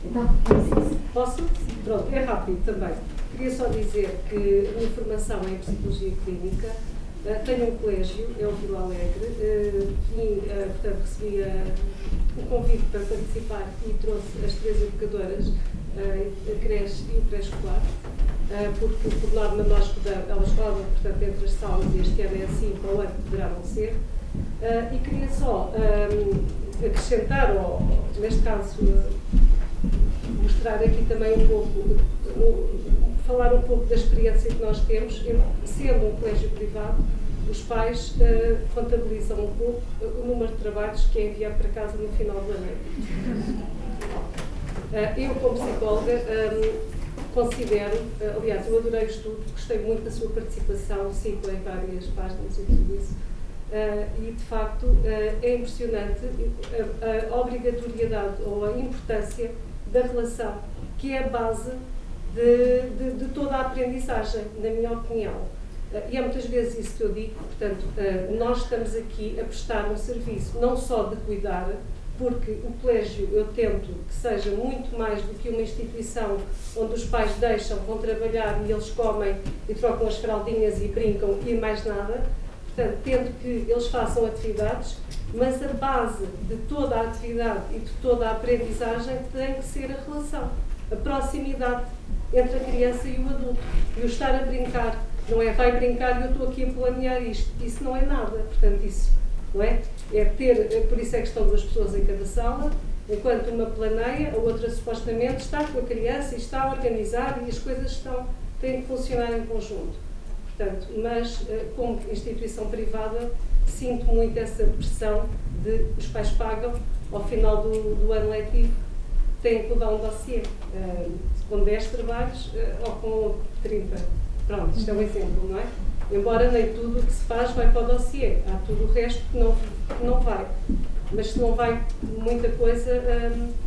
Então, vamos isso. Posso? Pronto, é rápido também. Queria só dizer que a minha formação é em Psicologia Clínica, tenho um colégio, é o Vila Alegre, e, portanto, recebi o convite para participar e trouxe as 3 educadoras, a creche e o pré-escolar. porque por norma nós elas rodam, portanto, entre as salas, e este ano é assim, para o ano poderá não ser. E queria só acrescentar, ou neste caso mostrar aqui também um pouco, falar um pouco da experiência que nós temos. Sendo um colégio privado, os pais contabilizam um pouco o número de trabalhos que é enviado para casa no final do ano. Eu, como psicóloga, considero, aliás, eu adorei o estudo, gostei muito da sua participação, sigo em várias páginas e tudo isso, e de facto é impressionante a obrigatoriedade ou a importância da relação, que é a base de toda a aprendizagem, na minha opinião. E é muitas vezes isso que eu digo, portanto, nós estamos aqui a prestar um serviço, não só de cuidar, porque o colégio eu tento que seja muito mais do que uma instituição onde os pais deixam, vão trabalhar e eles comem e trocam as fraldinhas e brincam e mais nada. Portanto, tento que eles façam atividades, mas a base de toda a atividade e de toda a aprendizagem tem que ser a relação, a proximidade entre a criança e o adulto. E o estar a brincar, não é vai brincar e eu estou aqui a planear isto. Isso não é nada. Portanto, isso não é? É ter, por isso é que estão duas pessoas em cada sala, enquanto uma planeia, a outra supostamente está com a criança e está a organizar e as coisas têm que funcionar em conjunto. Portanto, mas como instituição privada, sinto muito essa pressão de os pais pagam, ao final do ano letivo, têm que dar um dossiê, com 10 trabalhos ou com 30. Pronto, isto é um exemplo, não é? Embora nem tudo o que se faz vai para o dossiê, há tudo o resto que não vai. Mas se não vai muita coisa,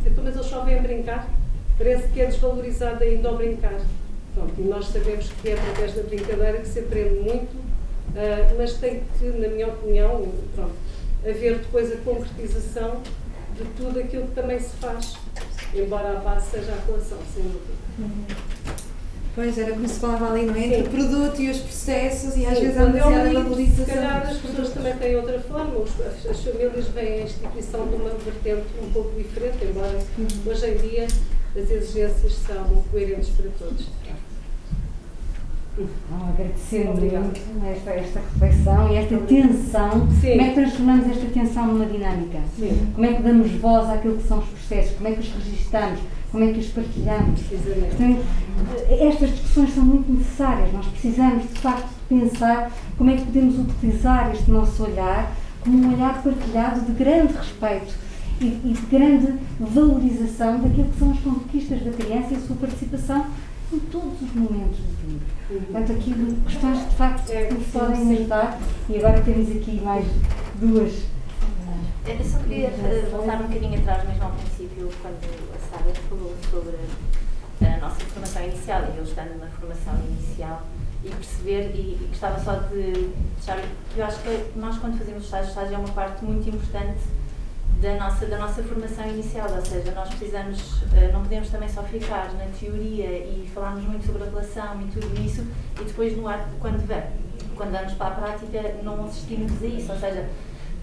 então, mas eles só vêm brincar, parece que é desvalorizado ainda ao brincar. Pronto, e nós sabemos que é através da brincadeira que se aprende muito, mas tem que, na minha opinião, pronto, haver depois a concretização de tudo aquilo que também se faz, embora a base seja a relação, sem dúvida. Pois, era como se falava ali, não é? Entre o produto e os processos, e às Sim, vezes há demasiada valorização. Se calhar as pessoas também têm outra forma, as famílias veem a instituição de uma vertente um pouco diferente, embora hoje em dia as exigências são coerentes para todos. Agradecer muito esta reflexão e esta tensão. Sim. Como é que transformamos esta tensão numa dinâmica? Sim. Como é que damos voz àquilo que são os processos? Como é que os registamos? Como é que os partilhamos? Portanto, estas discussões são muito necessárias. Nós precisamos, de facto, de pensar como é que podemos utilizar este nosso olhar como um olhar partilhado de grande respeito e de grande valorização daquilo que são as conquistas da criança e a sua participação em todos os momentos da vida. Portanto, aqui questões de facto que nos podem ajudar, e agora temos aqui mais duas. Eu só queria voltar um bocadinho atrás, mesmo ao princípio, quando a Sara falou sobre a nossa formação inicial, e eu estando na formação inicial, e perceber, e gostava só de deixar, eu acho que nós, quando fazemos estágio é uma parte muito importante da nossa formação inicial, ou seja, nós precisamos, não podemos também só ficar na teoria e falarmos muito sobre a relação e tudo isso, e depois no ato, quando vamos para a prática, não assistimos a isso, ou seja,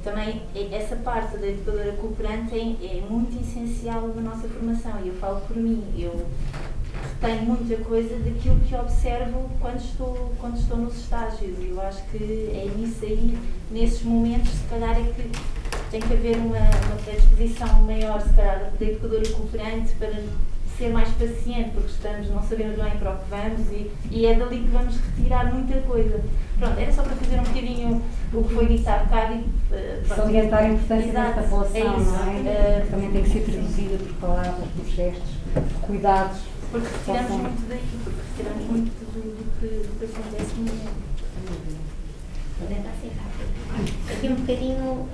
também essa parte da educadora cooperante é muito essencial na nossa formação, e eu falo por mim, eu retenho muita coisa daquilo que observo quando estou nos estágios, e eu acho que é isso aí, nesses momentos, se calhar é que tem que haver uma predisposição maior, se calhar, da educadora cooperante para ser mais paciente, porque não sabemos bem para o que vamos e é dali que vamos retirar muita coisa. Pronto, era só para fazer um bocadinho o que foi dito há bocado e salientar a importância desta relação, isso, não é? Que também tem que ser traduzida por palavras, por gestos, por cuidados. Porque retiramos muito daí, porque retiramos muito do que acontece no momento. Vou tentar ser rápido. Aqui um bocadinho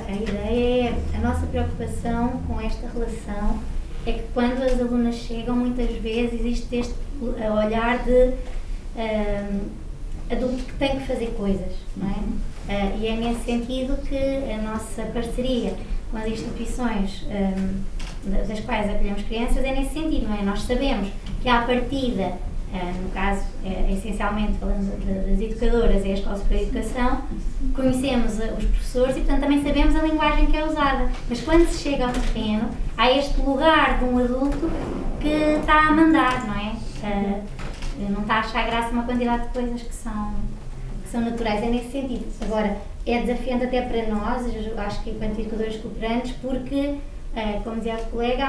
a ideia é, a nossa preocupação com esta relação é que quando as alunas chegam, muitas vezes existe este olhar de adulto que tem que fazer coisas, não é? E é nesse sentido que a nossa parceria com as instituições das quais acolhemos crianças é nesse sentido, não é? Nós sabemos que à partida, no caso, essencialmente falando das educadoras e a Escola Superior de Educação, conhecemos os professores e, portanto, também sabemos a linguagem que é usada. Mas quando se chega ao terreno, há este lugar de um adulto que está a mandar, não é? não está a achar graça uma quantidade de coisas que são naturais, é nesse sentido. Agora, é desafiante até para nós, eu acho que enquanto educadores cooperantes, porque, como dizia o colega,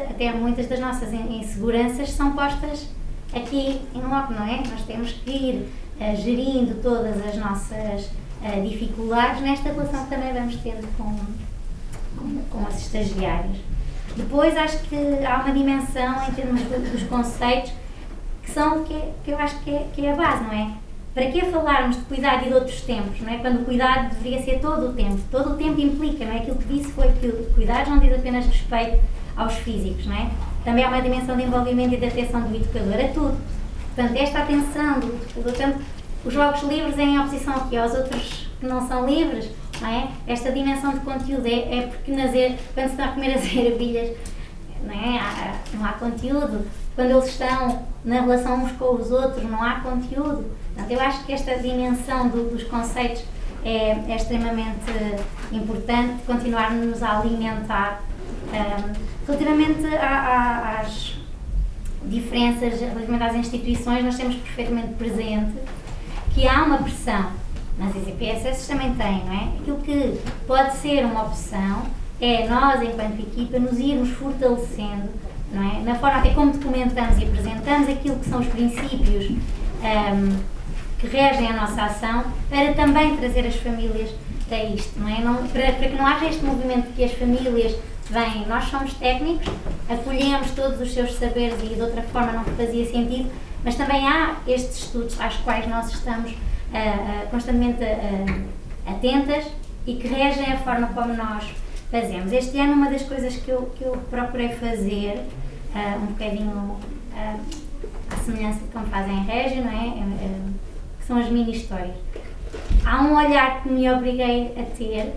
até muitas das nossas inseguranças são postas aqui em loco, não é? Nós temos que ir gerindo todas as nossas dificuldades nesta relação que também vamos tendo com as estagiárias. Depois, acho que há uma dimensão em termos dos conceitos que eu acho que é a base, não é? Para que falarmos de cuidado e de outros tempos, não é? Quando o cuidado deveria ser todo o tempo implica, não é? Aquilo que disse foi que o cuidado não diz apenas respeito aos físicos, não é? Também há uma dimensão de envolvimento e de atenção do educador a tudo. Portanto, esta atenção do educador, tanto os jogos livres em oposição aqui aos outros que não são livres, não é? Esta dimensão de conteúdo é porque quando se estão a comer as ervilhas, não há conteúdo. Quando eles estão na relação uns com os outros, não há conteúdo. Portanto, eu acho que esta dimensão dos conceitos é extremamente importante, continuarmos a alimentar. Relativamente às diferenças, relativamente às instituições, nós temos perfeitamente presente que há uma pressão, mas as IPSS também têm, não é? Aquilo que pode ser uma opção é nós, enquanto equipa, nos irmos fortalecendo, não é? Na forma até como documentamos e apresentamos aquilo que são os princípios que regem a nossa ação, para também trazer as famílias a isto, não é? Para que não haja este movimento de que as famílias vêm, nós somos técnicos, acolhemos todos os seus saberes e de outra forma não fazia sentido, mas também há estes estudos aos quais nós estamos constantemente atentas e que regem a forma como nós fazemos. Este ano uma das coisas que eu procurei fazer, um bocadinho à semelhança de como fazem em Régio, não é? Que são as mini-histórias. Há um olhar que me obriguei a ter,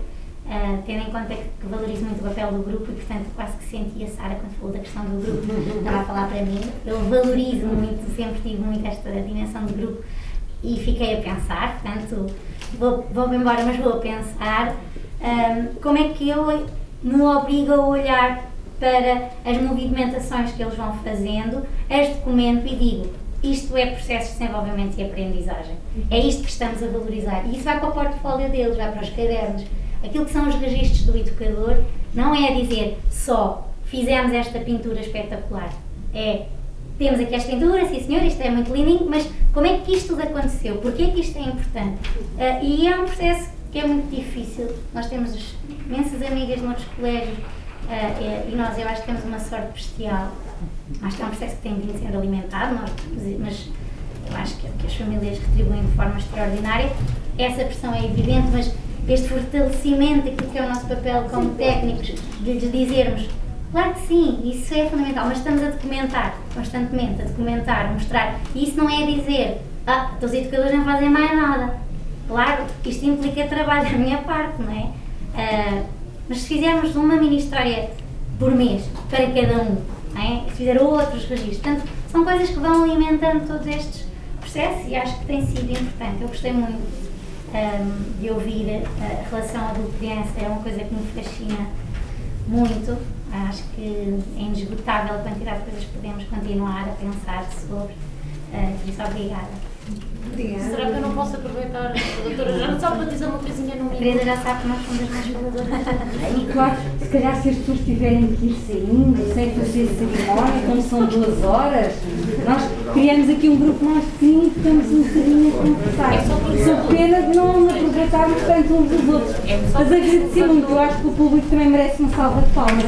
tendo em conta que valorizo muito o papel do grupo e, portanto, quase que senti a Sara quando falou da questão do grupo, estava a falar para mim. Eu valorizo muito, sempre tive muito esta dimensão do grupo e fiquei a pensar, portanto, vou-me embora, mas vou a pensar como é que eu me obrigo a olhar para as movimentações que eles vão fazendo, as documento e digo, isto é processo de desenvolvimento e aprendizagem. É isto que estamos a valorizar. E isso vai para o portfólio deles, vai para os cadernos. Aquilo que são os registros do educador não é dizer só fizemos esta pintura espetacular. Temos aqui esta pintura, sim senhor, isto é muito lindinho, mas como é que isto tudo aconteceu? Porquê é que isto é importante? E é um processo que é muito difícil. Nós temos imensas amigas noutros colégios e nós, eu acho que temos uma sorte bestial. Acho que é um processo que tem vindo sendo alimentado, mas eu acho que as famílias retribuem de forma extraordinária. Essa pressão é evidente, mas este fortalecimento daquilo que é o nosso papel como técnicos, de lhes dizermos, claro que sim, isso é fundamental, mas estamos a documentar constantemente, a documentar, a mostrar. E isso não é dizer, os educadores não fazem mais nada. Claro, isto implica trabalho da minha parte, não é? Mas se fizermos uma mini-história por mês, para cada um, não é? Se fizer outros registros, portanto, são coisas que vão alimentando todos estes processos e acho que tem sido importante. Eu gostei muito de ouvir a relação adulto-criança, é uma coisa que me fascina muito. Acho que é inesgotável a quantidade de coisas que podemos continuar a pensar sobre. Por isso, obrigada. Obrigada. Será que eu não posso aproveitar, doutora Jana, só para dizer uma coisinha no minuto? A Teresa já sabe que nós somos as mais faladoras. E claro, se calhar se as pessoas tiverem que ir saindo, sem fazer cerimónia, como são 2 horas, nós criamos aqui um grupo mais pequenino e ficamos um bocadinho a conversar. Sou pena de não aproveitarmos tanto uns dos outros. Mas agradecer muito, eu acho que o público também merece uma salva de palmas.